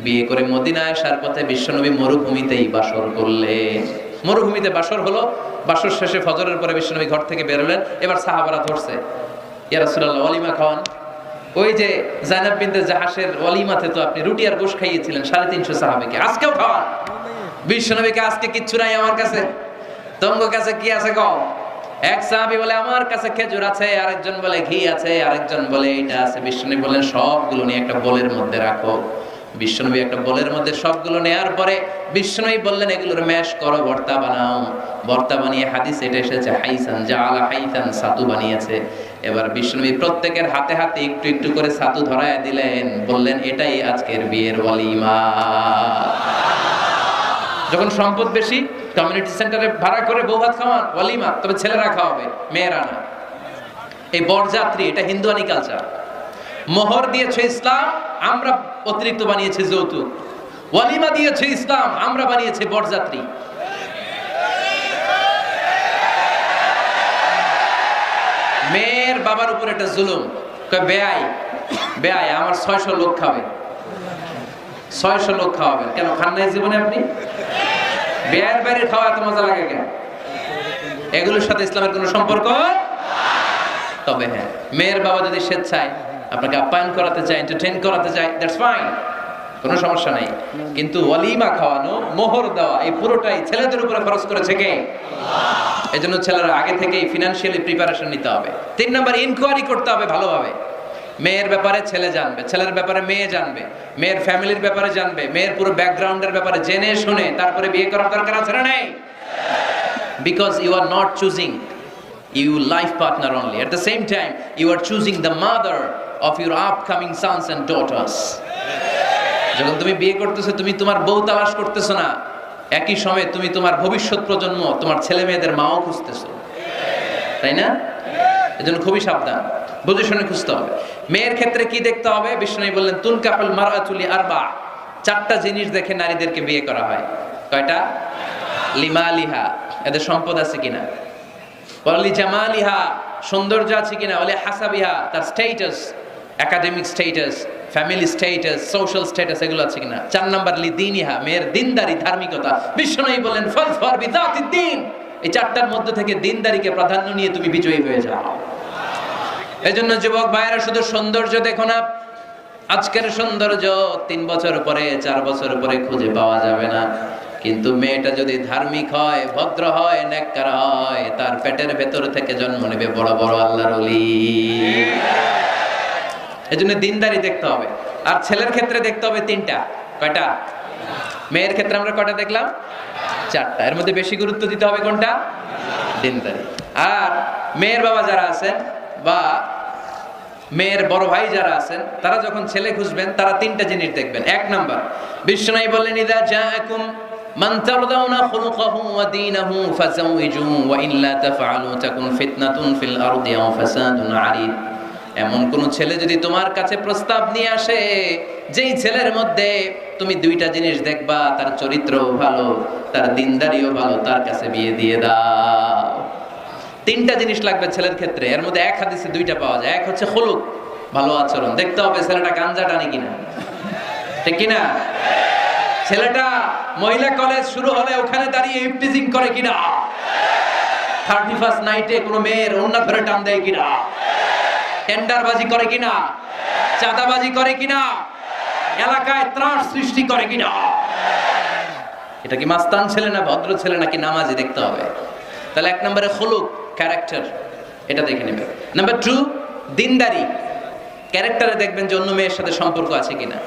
বিয়ে করে মদিনায় আসার পথে বিশ্বনবী মরুভূমিতেই বাসর করলেন। মরুভূমিতে বাসর হলো। বাসর শেষে ফজরের পরে বিশ্বনবী ঘর থেকে বের হলেন। এবার সাহাবারা ধরছে, ইয়া রাসূলুল্লাহ ওয়ালিমা খাওয়ান। ওই যে যায়েনব বিনতে জাহাশের ওয়ালিমাতে তো আপনি রুটি আর গোশত খাইয়েছিলেন 350 সাহাবীকে, আজকেও খাওয়ান। বিশ্বনবীকে আজকে কিচ্ছু নাই আমার কাছে, তোমার কাছে কি আছে কও? এক সাহাবী বলে আমার কাছে খেজুর আছে, আরেকজন বলে ঘি আছে, আরেকজন বলে এটা আছে। বিশ্বনবী বলেন সবগুলো নিয়ে একটা বোলের মধ্যে রাখো। বিশ্বনবী একটা বোলের মধ্যে সবগুলো নেয়ার পরে বিশ্বনবী বললেন এগুলোর ম্যাশ করো, ভর্তা বানাও। ভর্তা বানিয়ে হাদিসে এটা এসেছে হাইসান জাআলা হাইসান, ছাতু বানিয়েছে। এবার বিশ্বনবী প্রত্যেকের হাতে হাতে একটু একটু করে ছাতু ধরায় দিলেন, বললেন এটাই আজকের বিয়ের ওয়ালিমা। যখন সম্পদ বেশি কমিউনিটি সেন্টারে ভাড়া করে বউ ভাত খাওয়ান, ওয়ালিমা। তবে ছেলেরা খাওয়াবে, মেয়েরা না। এই বরযাত্রী, এটা হিন্দুয়ানি কালচার। মোহর দিয়েছে ইসলাম, আমরা অতিরিক্ত বানিয়েছে যৌতুক। ওয়ালিমা দিয়েছে ইসলাম, আমরা বানিয়েছে বরযাত্রী। মেয়ের বাবার উপর এটা জুলুম। কয় বেয়াই, বেয়াই আমার 600 লোক খাবে। 600 লোক খাওয়াবেন কেন? খান নাই জীবনে আপনি? বেয়ার বাইরে খাওয়া এত মজা লাগে কেন? এগুলোর সাথে ইসলামের কোনো সম্পর্ক? তবে হ্যাঁ, মেয়ের বাবা যদি স্বেচ্ছায় আপনাকে আপ্যায়ন করাতে চায়, এন্টারটেইন করাতে চায়, দ্যাটস ফাইন, কোনো সমস্যা নাই। কিন্তু ওয়ালিমা খাওয়ানো, মোহর দেওয়া, এই পুরোটাই ছেলেদের উপরে খরচ করেছে কে? আল্লাহ। এজন্য ছেলেরা আগে থেকেই ফিনান্সিয়ালি প্রিপারেশন নিতে হবে। 3 নাম্বার, ইনকোয়ারি করতে হবে ভালোভাবে। মেয়ের ব্যাপারে ছেলে জানবে, ছেলের ব্যাপারে মেয়ে জানবে, মেয়ের ফ্যামিলির ব্যাপারে জানবে, মেয়ের পুরো ব্যাকগ্রাউন্ডের ব্যাপারে জেনে শুনে তারপরে বিয়ে করার দরকার আছে না নেই? Because you are not choosing your life partner only. At the same time, you are choosing the mother of your upcoming sons and daughters. যখন তুমি বিয়ে করতেছো, তুমি তোমার বউ তালাশ করতেছো না, একই সময়ে তুমি তোমার ভবিষ্যৎ প্রজন্ম, তোমার ছেলে মেয়েদের মাও খুঁজতেছো, তাই না? এজন্য খুবই সাবধান, বুঝে শুনে খুঁজতে হবে। মেয়ের ক্ষেত্রে কি দেখতে হবে? বিষ্ণু বললেন তুনকাহুল মারআতু লিআরবা, চারটা জিনিস দেখে নারীদেরকে বিয়ে করা হয়। কয়টা? লিমালিহা, এদের সম্পদ আছে কিনা, ওয়ালি জামালিহা, সৌন্দর্য আছে কিনা, ওয়ালি হাসাবিহা, তার status, academic status, family status, social status, এগুলো আছে কিনা। 4 নাম্বার লিদিনিহা, মেয়ের দিনদারি, ধার্মিকতা। বিষ্ণু বললেন ফাজফার বিযাতিদ দ্বীন, এই চারটার মধ্যে থেকে দিনদারিকে প্রাধান্য নিয়ে তুমি বিজয়ী হয়ে যাও। এজন্য যুবক ভাইয়েরা, শুধু সৌন্দর্য দেখো না। আজকের সৌন্দর্য 3 বছর পরে, 4 বছর পরে খুঁজে পাওয়া যাবে না, কিন্তু মেয়েটা যদি ধার্মিক হয়, ভদ্র হয়, নেককার হয়, তার পেটের ভেতর থেকে জন্ম নেবে বড় বড় আল্লাহর ওলি। এজন্য দিনদারি দেখতে হবে। আর ছেলের ক্ষেত্রে দেখতে হবে 3টা। কয়টা? মেয়ের ক্ষেত্রে আমরা কয়টা দেখলাম? 4টা। এর মধ্যে বেশি গুরুত্ব দিতে হবে কোনটা? দিনদারি। আর মেয়ের বাবা যারা আছেন বা মেয়ের বড় ভাই যারা আছেন, তারা যখন ছেলে খুঁজবেন, তারা 3টা জিনিস দেখবেন। 1 নাম্বার, বিষ্ণু বললেন ইযা জাআকুম মান তারদাউনা খুলুকাহু ওয়া দীনাহু ফাযাওইজুহু ওয়া ইল্লা তাফআলু তাকুন ফিতনাতুন ফিল আরদি ওয়া ফাসাদুন আরিদ। এমন কোন ছেলে যদি তোমার কাছে প্রস্তাব নিয়ে আসে, যেই ছেলের মধ্যে তুমি 2টা জিনিস দেখবা, তার চরিত্রও ভালো, তার দিনদারিও ভালো, তার কাছে বিয়ে দিয়ে দাও। 3টা জিনিস লাগবে ছেলের ক্ষেত্রে। এর মধ্যে এক হাদিসে 2টা পাওয়া যায়। এক হচ্ছে খুলুক, ভালো আচরণ। দেখতে হবে ছেলেটা গাঞ্জা টানে কিনা, ঠিক কিনা? ছেলেটা মহিলা কলেজ শুরু হলে ওখানে দাঁড়িয়ে ইফটিজিং করে কিনা, 31st নাইটে কোনো মেয়ের ওন্না ধরে টান দেয় কিনা, টেন্ডারবাজি করে কিনা, চাঁদাবাজি করে কিনা, এলাকায় ত্রাস সৃষ্টি করে কিনা। এটা কি মাস্তান ছেলে না ভদ্র ছেলে নাকি নামাজি দেখতে হবে। তাহলে 1 নম্বরে খুলুক, ক্যারেক্টার, এটা দেখে নেবেন। নাম্বার 2, দিনদারি। ক্যারেক্টারে দেখবেন যে অন্য মেয়ের সাথে সম্পর্ক আছে কিনা,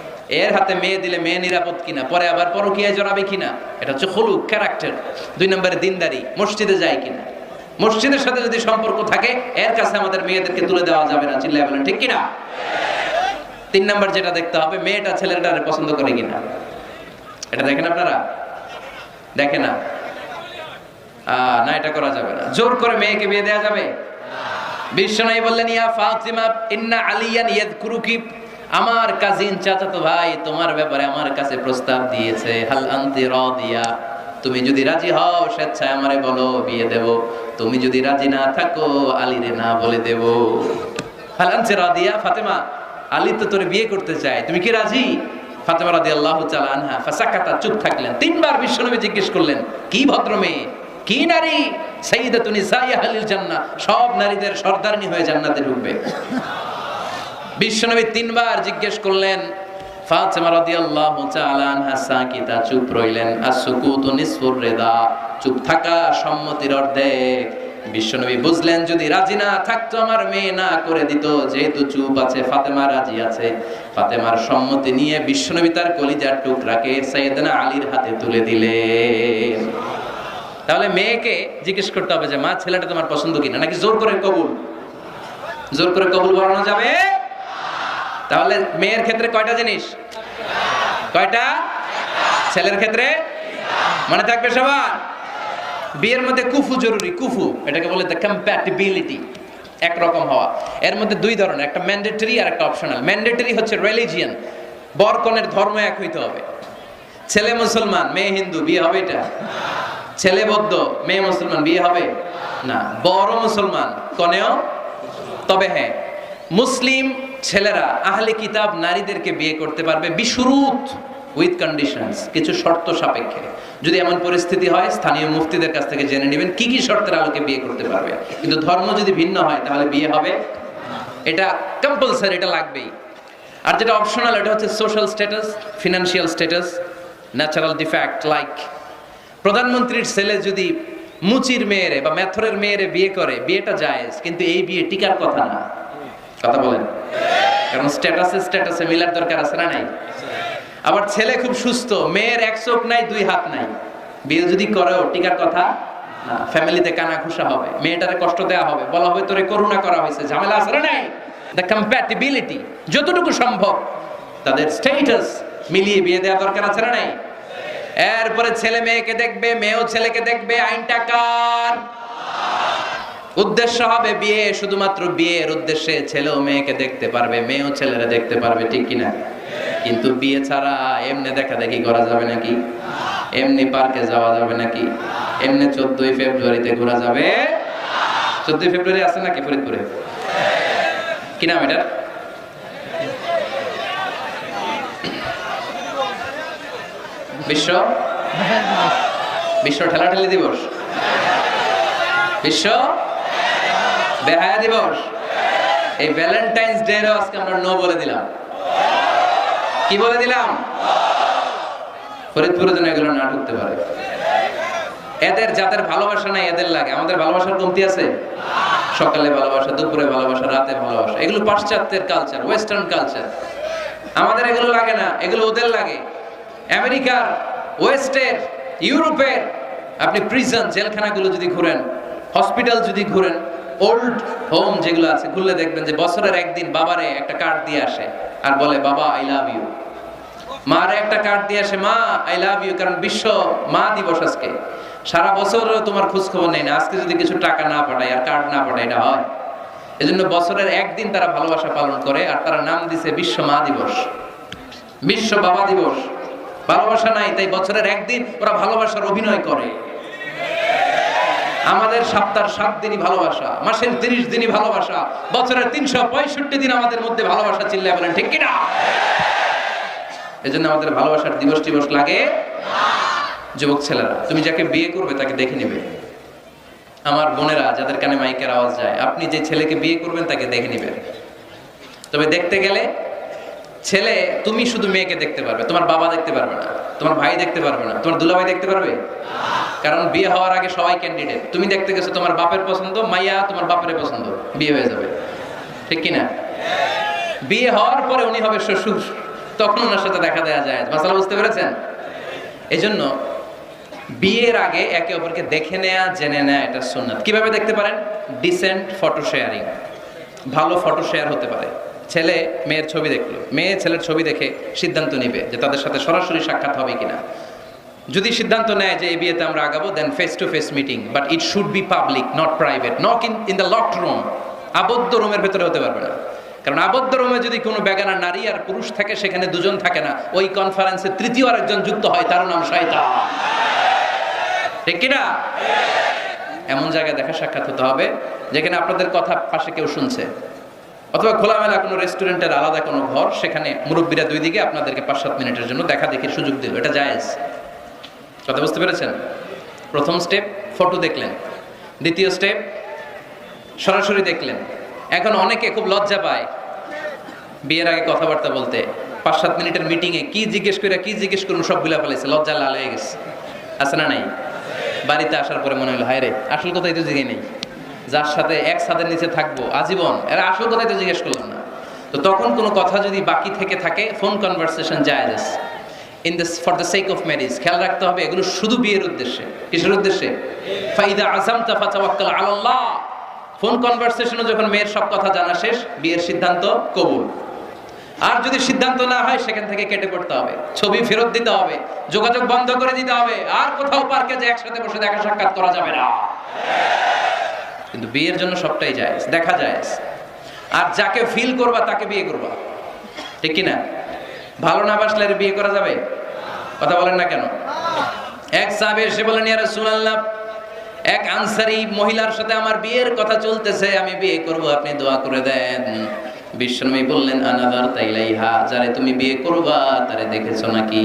এর হাতে মেয়ে দিলে মেয়ে নিরাপদ কিনা, পরে আবার পরকীয়ায় জড়াবে কিনা। এটা হচ্ছে খুলুক, ক্যারেক্টার। 2 নম্বরে দিনদারি, মসজিদে যায় কিনা। মসজিদের সাথে যদি সম্পর্ক থাকে, এর কাছে আমাদের মেয়েদেরকে তুলে দেওয়া যাবে না, চিল্লায় বলেন ঠিক কিনা। 3 নম্বর যেটা দেখতে হবে, মেয়েটা ছেলেটারে পছন্দ করে কিনা। এটা দেখেন আপনারা? দেখে না? না, এটা করা যাবে না। জোর করে মেয়েকে বিয়ে দেওয়া যাবে? বিষ্ণু বললেন ইয়া ফাতিমা ইন্না আলিয়ান ইয়াযকুরুকি, আমার কাজিন চাচাতো ভাই তোমার ব্যাপারে আমার কাছে প্রস্তাব দিয়েছে। হাল আনতি রাদিয়া, তুমি যদি রাজি হও স্বেচ্ছায় আমারে বলো, বিয়ে দেব। তুমি যদি রাজি না থাকো, আলীরে না বলে দেব। হাল আনতি রাদিয়া, ফাতেমা আলী তো তোরে বিয়ে করতে চায়, তুমি কি রাজি? ফাতেমা রাদিয়াল্লাহু তাআলা আনহা ফাসাকাতা, চুপ থাকলেন। 3 বার বিশ্বনবী জিজ্ঞেস করলেন, কি ভদ্র মেয়ে, কি নারী, সাইয়্যিদাতুন নিসাই আহলিল জান্নাহ, সব নারীদের সর্দারনি হয়ে জান্নাতে ঢুকবে। বিশ্বনবী 3 বার জিজ্ঞেস করলেন। ফাতেমা রাদিয়াল্লাহু তাআলা আনহা সাকিতা, চুপ রইলেন। as-sukutu nisfur রিদা, চুপ থাকা সম্মতির অর্ধেক। বিশ্বনবী বুঝলেন যদি রাজি না থাকতো, আমার মেয়ে না করে দিত, যেহেতু চুপ আছে, ফাতেমা রাজি আছে। ফাতেমার সম্মতি নিয়ে বিশ্বনবী তার কলিজার টুকরাকে সাইয়েদনা আলীর হাতে তুলে দিলেন। তাহলে মেয়েকে জিজ্ঞেস করতে হবে যে মা, ছেলেটা তোমার পছন্দ কিনা, নাকি জোর করে কবুল? জোর করে কবুল বলানো যাবে? তাহলে মেয়ের ক্ষেত্রে কয়টা জিনিস? কয়টা? ছেলের ক্ষেত্রে মনে থাকবে সবার। বিয়ের মধ্যে কুফু জরুরি। কুফু এটাকে বলে দ্য কম্প্যাটিবিলিটি, একরকম হওয়া। এর মধ্যে 2 ধরনের, একটা ম্যান্ডেটরি আর একটা অপশনাল। ম্যান্ডেটরি হচ্ছে রিলিজিয়ন, বর কনের ধর্ম এক হইতে হবে। ছেলে মুসলমান, মেয়ে হিন্দু, বিয়ে হবে এটা? ছেলে বৌদ্ধ, মেয়ে মুসলমান, বিয়ে হবে না। বড় মুসলমান, কনেও। তবে হ্যাঁ, মুসলিম ছেলেরা আহলে কিতাব নারীদেরকে বিয়ে করতে পারবে বিশুরুত, উইথ কন্ডিশনস, কিছু শর্ত সাপেক্ষে। যদি এমন পরিস্থিতি হয়, স্থানীয় মুফতিদের কাছ থেকে জেনে নেবেন কি কি শর্তের আলোকে বিয়ে করতে পারবে। কিন্তু ধর্ম যদি ভিন্ন হয়, তাহলে বিয়ে হবে, এটা কম্পালসারি, এটা লাগবেই। আর যেটা অপশনাল, এটা হচ্ছে social status, financial status, natural defect. Like প্রধানমন্ত্রীর ছেলে যদি মুচির মেয়েরে বা মেথরের মেয়েরে বিয়ে করে, বিয়েটা জায়েজ, কিন্তু এই বিয়ে টিকার কথা না। কথা বলেন? কারণ স্ট্যাটাসে মিলার দরকার আছে না নাই? আবার ছেলে খুব সুস্থ, মেয়ের 1 চোখ নাই 2 হাত নাই, বিয়ে যদি করেও টিকার কথা না। ফ্যামিলিতে কানা ঘুষা হবে, মেয়েটারে কষ্ট দেওয়া হবে, বলা হবে তোরে করুণা করা হয়েছে, ঝামেলা আছে না নাই? দ্য কম্প্যাটিবিলিটি, যতটুকু সম্ভব তাদের স্ট্যাটাস মিলিয়ে বিয়ে দেওয়া দরকার আছে না নাই? এরপরে ছেলে মেয়েকে দেখবে, মেয়েও ছেলেকে দেখবে। আইনটা কার? উদ্দেশ্য হবে বিয়ে, শুধুমাত্র বিয়ের উদ্দেশ্যে ছেলেও মেয়েকে দেখতে পারবে, মেয়েও ছেলেরা দেখতে পারবে, ঠিক কিনা? কিন্তু বিয়ে ছাড়া এমনি দেখা দেখি করা যাবে নাকি? এমনি পার্কে যাওয়া যাবে নাকি? এমনি 14ই ফেব্রুয়ারিতে ঘোরা যাবে? 14ই ফেব্রুয়ারি আছে নাকি ফরিদপুরে? কি নাম এটা? বিশ্ব বিশ্ব ঠেলাঠেলি দিবস, বিশ্ব বেহায়া দিবস। এই ভ্যালেন্টাইন্স ডে আজকে আমরা নো বলে দিলাম। কি বলে দিলাম? ফরিদপুরে যেন এগুলো না ঢুকতে পারে। এদের যাদের ভালোবাসা নাই এদের লাগে, আমাদের ভালোবাসার কমতি আছে? সকালে ভালোবাসা, দুপুরে ভালোবাসা, রাতে ভালোবাসা, এগুলো পাশ্চাত্যের কালচার, ওয়েস্টার্ন কালচার। আমাদের এগুলো লাগে না, এগুলো ওদের লাগে। আমেরিকার, ওয়েস্টের, ইউরোপের আপনি প্রিজন জেলখানাগুলো যদি ঘুরেন, হসপিটাল যদি ঘুরেন, ওল্ড হোম যেগুলো আছে ঘুরলে দেখবেন যে বছরের একদিন বাবারে একটা কার্ড দিয়ে আসে আর বলে বাবা আই লাভ ইউ। মারে একটা কার্ড দিয়ে আসে মা আই লাভ ইউ, কারণ বিশ্ব মা দিবস আজকে। সারা বছর তোমার খোঁজ খবর নেই না, আজকে যদি কিছু টাকা না পাঠায় আর কার্ড না পাঠায় এটা হয়? এজন্য বছরের একদিন তারা ভালোবাসা পালন করে, আর তারা নাম দিছে বিশ্ব মা দিবস, বিশ্ব বাবা দিবস। ভালোবাসা নাই তাই বছরের একদিন ওরা ভালোবাসার অভিনয় করে। আমাদের সপ্তাহের 7 দিনই ভালোবাসা, মাসের 30 দিনই ভালোবাসা, বছরের 365 দিন আমাদের মধ্যে ভালোবাসা। চিল্লায় বলেন ঠিক কিনা? এজন্য আমাদের ভালোবাসার দিবস টিবস লাগে। যুবক ছেলেরা, তুমি যাকে বিয়ে করবে তাকে দেখে নিবে। আমার বোনেরা যাদের কানে মাইকের আওয়াজ যায়, আপনি যে ছেলেকে বিয়ে করবেন তাকে দেখে নিবেন। তবে দেখতে গেলে ছেলে, তুমি শুধু মেয়েকে দেখতে পারবে, তোমার বাবা দেখতে পারবে না, তোমার ভাই দেখতে পারবে না, তোমার দুলাভাই দেখতে পারবে? কারণ বিয়ে হওয়ার আগে সবাই ক্যান্ডিডেট। তুমি দেখতে গেছো তোমার বাপের পছন্দ, মাইয়া তোমার বাপের পছন্দ, বিয়ে হয়ে যাবে, ঠিক কিনা? বিয়ে হওয়ার পরে উনি হবে শ্বশুর, তখন ওনার সাথে দেখা দেওয়া যায়। মাসালা বুঝতে পেরেছেন? এই জন্য বিয়ের আগে একে অপরকে দেখে নেয়া, জেনে নেয়া, এটা সুন্নাত। কিভাবে দেখতে পারেন? ডিসেন্ট ফটো শেয়ারিং, ভালো ফটো শেয়ার হতে পারে। ছেলে মেয়ের ছবি দেখলো, মেয়ে ছেলের ছবি দেখে সিদ্ধান্ত নিবে যে তাদের সাথে সরাসরি সাক্ষাৎ হবে কিনা। যদি সিদ্ধান্ত নেয় যে এই বিয়েতে আমরা আগাবো, then face to face meeting, but it should be public, not private. Not in the locked room, আবদ্ধ রুমের ভেতরে হতে পারবে না। কারণ আবদ্ধ রুমে যদি কোনো বেগানা নারী আর পুরুষ থাকে, সেখানে দুজন থাকে না, ওই কনফারেন্সে তৃতীয় আরেকজন যুক্ত হয়, তার নাম শয়তান, ঠিক কিনা? এমন জায়গায় দেখা সাক্ষাৎ হতে হবে যেখানে আপনাদের কথা পাশে কেউ শুনছে, অথবা খোলামেলা কোনো রেস্টুরেন্টের আলাদা কোনো ঘর, সেখানে মুরব্বীরা দুই দিকে আপনাদেরকে 5-7 মিনিটের জন্য দেখা দেখির সুযোগ দিল, এটা জায়েজ। কথা বুঝতে পেরেছেন? প্রথম স্টেপ ফটো দেখলেন, দ্বিতীয় স্টেপ সরাসরি দেখলেন। এখন অনেকে খুব লজ্জা পায় বিয়ের আগে কথাবার্তা বলতে। 5-7 মিনিটের মিটিংয়ে কি জিজ্ঞেস করুন সব গুলা ফেলেছে, লজ্জা লাল হয়ে গেছে। আছে না নাই? বাড়িতে আসার পরে মনে হলো হায় রে, আসল কথাই তো জিজ্ঞেস নেই, যার সাথে এক ছাদের নিচে থাকবো আজীবন, এরা আসল কথাই তো জিজ্ঞেস করলাম না। তো তখন কোনো কথা যদি বাকি থেকে থাকে, ফোন কনভারসেশন জায়েজ in this for the sake of marriage. খেয়াল রাখতে হবে এগুলো শুধু বিয়ের উদ্দেশ্যে। কিসের উদ্দেশ্যে? ফাইদা আযামতা ফাতাওয়াক্কাল আলাল্লাহ। ফোন কনভারসেশনে যখন মেয়ের সব কথা জানা শেষ, বিয়ের সিদ্ধান্ত কবুল। আর যদি সিদ্ধান্ত না হয়, সেখান থেকে কেটে পড়তে হবে, ছবি ফেরত দিতে হবে, যোগাযোগ বন্ধ করে দিতে হবে, আর কোথাও পার্কে যে একসাথে বসে দেখা সাক্ষাৎ করা যাবে না। কিন্তু বিয়ের জন্য সবটাই জায়েজ, দেখা জায়েজ। আর যাকে ফিল করবা তাকে বিয়ে করবা, ঠিক কিনা? ভালো না বাসলে বিয়ে করা যাবে? কথা বলেন না কেন? এক সাহাবী এসে বলেন, ইয়া রাসূলুল্লাহ, এক আনসারী মহিলার সাথে আমার বিয়ের কথা চলতেছে, আমি বিয়ে করব, আপনি দোয়া করে দেন। বিশ্বনবী বললেন, আনাদার তাইলাইহা, যারে তুমি বিয়ে করবা তারে দেখেছো নাকি?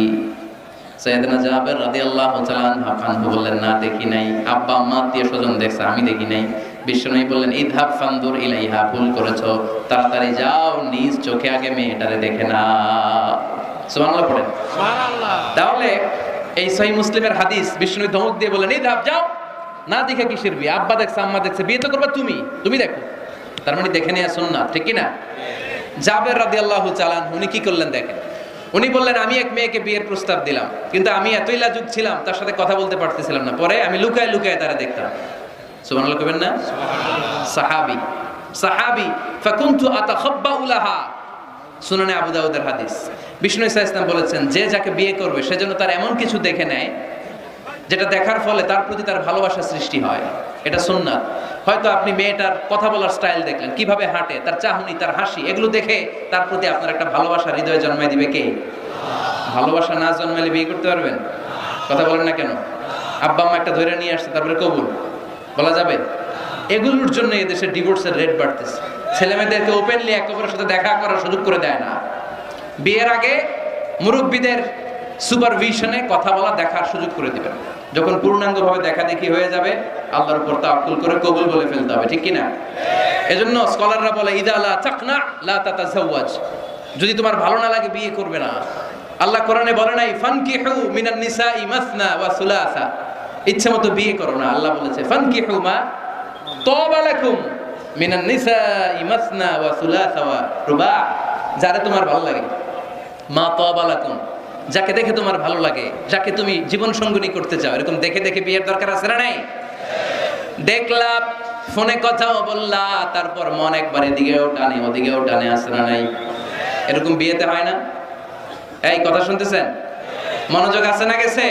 সাইয়েদনা জাবের রাদিয়াল্লাহু তাআলা আনহু বললেন, না দেখি নাই। আব্বা আম্মা আত্মীয় স্বজন দেখছে, আমি দেখি নাই। বিশ্বনবী বললেন, ইযহাব ফানদুর ইলাইহা, ভুল করেছো, তাড়াতাড়ি যাও নিজ চোখে আগে মেয়েটারে দেখে না। সুবহানাল্লাহ পড়েন। সুবহানাল্লাহ। তাহলে এই সহিহ মুসলিমের হাদিস, বিশ্বনবী ধমক দিয়ে বললেন, ইযহাব, যাও, না দেখে কিসের বিয়ে? আব্বা দেখছে, আম্মা দেখছে, বিয়ে তো করবা তুমি দেখো। তার মানে দেখে নেওয়া সুন্নাত, ঠিক কিনা? জাবের রাদিয়াল্লাহু তাআলা উনি কি করলেন দেখেন। উনি বললেন, আমি এক মেয়েকে বিয়ের প্রস্তাব দিলাম, কিন্তু আমি এতই লাজুক ছিলাম, তার সাথে কথা বলতে পারতেছিলাম না। পরে আমি লুকায় লুকায় তারা দেখতাম। সুবহানাল্লাহ কইবেন না? সুবহানাল্লাহ। সাহাবী ফাকুনতু আতাখাব্বাউ লাহা, সুনানে আবু দাউদের হাদিস। বিষ্ণু ইসা ইসলাম বলেছেন, যে যাকে বিয়ে করবে সে যেন তার এমন কিছু দেখে নেয় যেটা দেখার ফলে তার প্রতি তার ভালোবাসা সৃষ্টি হয়। এটা সুন্নাত। হয়তো আপনি মেয়েটার কথা বলার স্টাইল দেখলেন, কিভাবে হাঁটে, তার চাহনি, তার হাসি, এগুলো দেখে তার প্রতি আপনার একটা ভালোবাসা হৃদয়ে জন্মায় দিবে কে? ভালোবাসা না জন্মালে বিয়ে করতে পারবেন? কথা বলেন না কেন? আব্বা আম্মা একটা ধরে নিয়ে আসছে, তারপরে কবুল বলা যাবে? এগুলোর জন্য এদেশে ডিভোর্সের রেট বাড়তেছে। ছেলে মেয়েদেরকে ওপেনলি একে অপরের সাথে দেখা করার সুযোগ করে দেয় না। বিয়ের আগে মুরব্বীদের সুপারভিশনে কথা বলা, দেখার সুযোগ করে দিবেন। যখন পূর্ণাঙ্গভাবে দেখা দেখি হয়ে যাবে, আল্লাহর উপর তাওয়াক্কুল করে কবুল বলে ফেলতে হবে, ঠিক কি না? এজন্য স্কলাররা বলে, ইদা লা তাকনা লা তাতাজাওয়াজ, যদি তোমার ভালো না লাগে বিয়ে করবে না। আল্লাহ কোরআনে বলে নাই ফানকিহু মিনান নিসাই মাসনা ওয়া সুলাসা, ইচ্ছামতো বিয়ে করো না। আল্লাহ বলেছে ফানকিহু মা তাবা লাকুম মিনান নিসাই মাসনা ওয়া সুলাসা ওয়া রুবা, যারে তোমার ভালো লাগে, মা তাবা লাকুম, যাকে দেখে তোমার ভালো লাগে, যাকে তুমি জীবন সঙ্গিনী করতে চাও, এরকম দেখে দেখে বিয়ের দরকার আছে না নাই? দেখলা, ফোনে কথাও বললা, তারপর মন একবার এদিকেও টানে ওদিকেও টানে, আছে না নাই? এরকম বিয়েতে হয় না? এই কথা শুনতেছেন? মনোযোগ আছে না গেছে?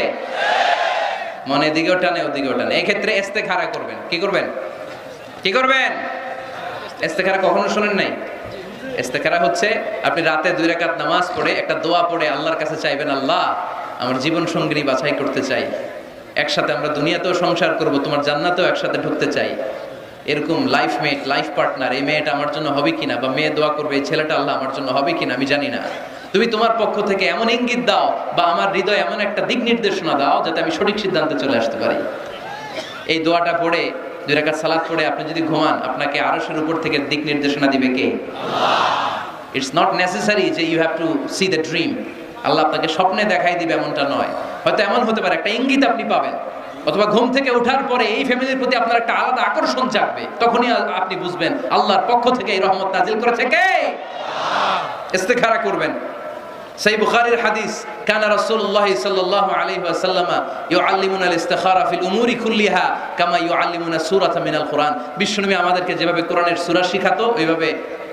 মনে এদিকেও টানে ওদিকেও টানে। এই ক্ষেত্রে ইস্তেখারা করবেন। কি করবেন? কি করবেন? ইস্তেখারা কখনো শুনেন নাই? ইস্তেখারা হচ্ছে আপনি রাতে 2 রাকাত নামাজ পড়ে একটা দোয়া পড়ে আল্লাহর কাছে চাইবেন, আল্লাহ আমার জীবন সঙ্গিনী বাছাই করতে চাই, একসাথে আমরা দুনিয়াতেও সংসার করব, তোমার জান্নাতেও একসাথে ঢুকতে চাই, এরকম লাইফ মেট, লাইফ পার্টনার এই মেয়েটা আমার জন্য হবে কিনা, বা মেয়ে দোয়া করবে এই ছেলেটা আল্লাহ আমার জন্য হবে কিনা আমি জানি না, তুমি তোমার পক্ষ থেকে এমন ইঙ্গিত দাও বা আমার হৃদয়ে এমন একটা দিক নির্দেশনা দাও যাতে আমি সঠিক সিদ্ধান্তে চলে আসতে পারি। এই দোয়াটা পড়ে 2 রাকাত সালাত পড়ে আপনি যদি ঘুমান, আপনাকে আরশের উপর থেকে দিক নির্দেশনা দিবে কে? আল্লাহ। ইটস নট নেসেসারি যে you have to see the dream. Allah আপনাকে স্বপ্নে দেখাই দিবে এমনটা নয়। হয়তো এমন হতে পারে একটা ইঙ্গিত আপনি পাবেন, অথবা ঘুম থেকে ওঠার পরে এই ফ্যামিলির প্রতি আপনার একটা আলাদা আকর্ষণ জাগবে, তখনই আপনি বুঝবেন আল্লাহর পক্ষ থেকে এই রহমত নাজিল করেছে কে? আল্লাহ। ইস্তেখারা করবেন। সহিহ বুখারীর হাদিস, কানা রাসূলুল্লাহ সাল্লাল্লাহু আলাইহি ওয়াসাল্লাম ইউআল্লিমুনা আল-ইস্তিখারা ফিল উমুরি কুল্লিহা কামা ইউআল্লিমুনা সূরাতাম মিনাল কুরআন। বিশ্বনবী আমাদেরকে যেভাবে কোরআনের সূরা শিখাতো, ওইভাবে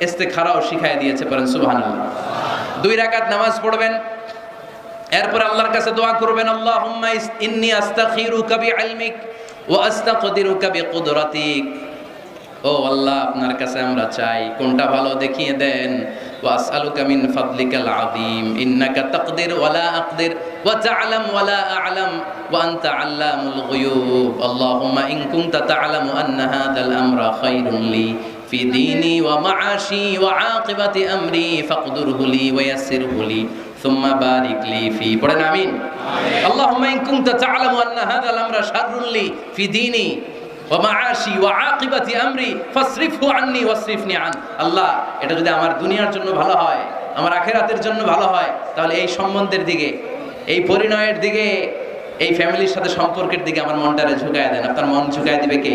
ইস্তেখারাও শিখায় দিয়েছে। পড়েন সুবহানাল্লাহ। 2 রাকাত নামাজ পড়বেন, এরপর আল্লাহর কাছে দোয়া করবেন, আল্লাহুম্মা ইন্নী আস্তাখিরুকা বিইলমিক ওয়া আস্তাকদিরুকা বিকুদরাতিক। ও আল্লাহ, আপনার কাছে আমরা চাই, কোনটা ভালো দেখিয়ে দেন। ওয়া আসআলুকা মিন ফাদলিকাল আযীম ইন্নাকা তাকদির ওয়া লা আকদির ওয়া তা'লাম ওয়া লা আ'লাম ওয়া আনতা আল্লামুল গুয়ুব। আল্লাহুম্মা ইন কুনতা তা'লামু আন্না হাযাল আমরা খায়রুন লি ফি দীনি ওয়া মা'আশি ওয়া আকিবাতি আমরি ফাকদুরহু লি ওয়া ইয়াসসিরহু লি সুম্মা বারিক লি ফি। পড়েন আমিন। আল্লাহুম্মা ইন কুনতা তা'লামু আন্না হাযাল আমরা শাররুন লি ফি দীনি ওয়া মা'আশি ওয়া আকিবাতি আমরি ফাসরিফহু আন্নি ওয়াসরিফনি আন। আল্লাহ, এটা যদি আমার দুনিয়ার জন্য ভালো হয়, আমার আখিরাতের জন্য ভালো হয়, তাহলে এই সম্বন্ধের দিকে, এই পরিণয়ের দিকে, এই ফ্যামিলির সাথে সম্পর্কের দিকে আমার মনটারে ঝুঁকায় দেন। আপনার মন ঝুঁকায় দিবে কে?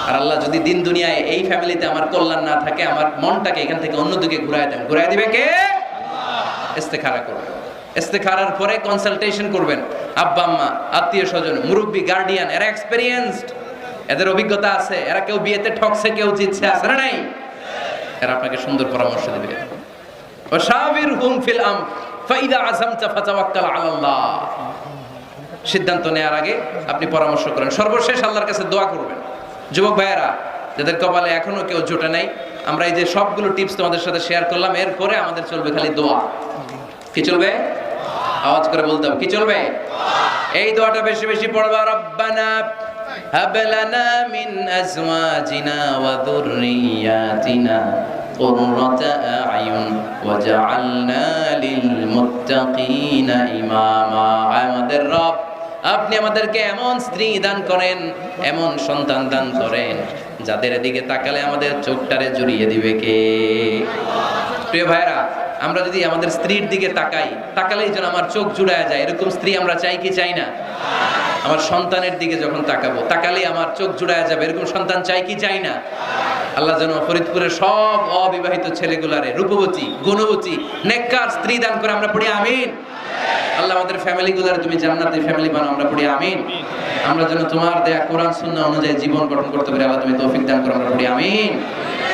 আর আল্লাহ, যদি দিন দুনিয়ায় এই ফ্যামিলিতে আমার কল্যাণ না থাকে, আমার মনটাকে এখান থেকে অন্যদিকে ঘুরায় দেন, ঘুরায় দিবে কে? আল্লাহ। ইস্তেখারা করবেন। ইস্তেখারার পরে কনসালটেশন করবেন। আব্বা আম্মা, আত্মীয় স্বজন, মুরব্বী, গার্ডিয়ান, এরা এক্সপেরিয়েন্সড, এদের অভিজ্ঞতা আছে, এরা কেউ বিয়েতে ঠকছে, কেউ জিতছে, আছে না নাই? এরা আপনাকে সুন্দর পরামর্শ দেবে। ওয়াশাবিরহুম ফিল আমর ফাইদা আযামতা ফাতাওয়াক্কাল আলাল্লাহ। সিদ্ধান্ত নেওয়ার আগে আপনি পরামর্শ করেন। সর্বশেষ আল্লাহর কাছে দোয়া করবেন। যুবক ভাইয়েরা, যাদের কপালে এখনো কেউ জোটে নাই, আমরা এই যে সবগুলো টিপস তোমাদের সাথে শেয়ার করলাম, এরপরে আমাদের চলবে খালি দোয়া। কি চলবে? আওয়াজ করে বলতে হবে, কি চলবে? এই দোয়াটা বেশি বেশি পড়বা। রব্বানা হাব লানা মিন আজওয়াজিনা ওয়া যুররিয়াতিনা কুররাতা আ'য়ুন ওয়াজআলনা লিল মুত্তাকিনা ইমামা। আমাদের রব, আপনি আমাদেরকে এমন স্ত্রী দান করেন, এমন সন্তান দান করেন, যাদের দিকে তাকালে আমাদের চোখটারে জুড়িয়ে দিবে কে? প্রিয় ভাইরা, আমরা যদি আমাদের স্ত্রীর দিকে তাকালেই যেন আমার চোখ জুড়ায় যায়, এরকম স্ত্রী আমরা চাই কি চাই না? আমার সন্তানের দিকে যখন তাকালেই আমার চোখ জুড়ায় যাবে, এরকম সন্তান চাই কি চাই না? আল্লাহ যেন ফরিদপুরের সব অবিবাহিত ছেলেগুলারে রূপবতী, গুণবতী, নেককার স্ত্রী দান করে, আমরা পড়ি আমিন। আল্লাহ আমাদের ফ্যামিলিগুলারে তুমি জান্নাতি ফ্যামিলি বানাও, আমরা পড়ি আমিন। আমরা যেন তোমার দেয়া কোরআন সুন্নাহ অনুযায়ী জীবন গঠন করতে পারি, আল্লাহ তুমি তৌফিক দান করো, আমরা পড়ি আমিন।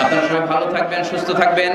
আপনারা সবাই ভালো থাকবেন, সুস্থ থাকবেন।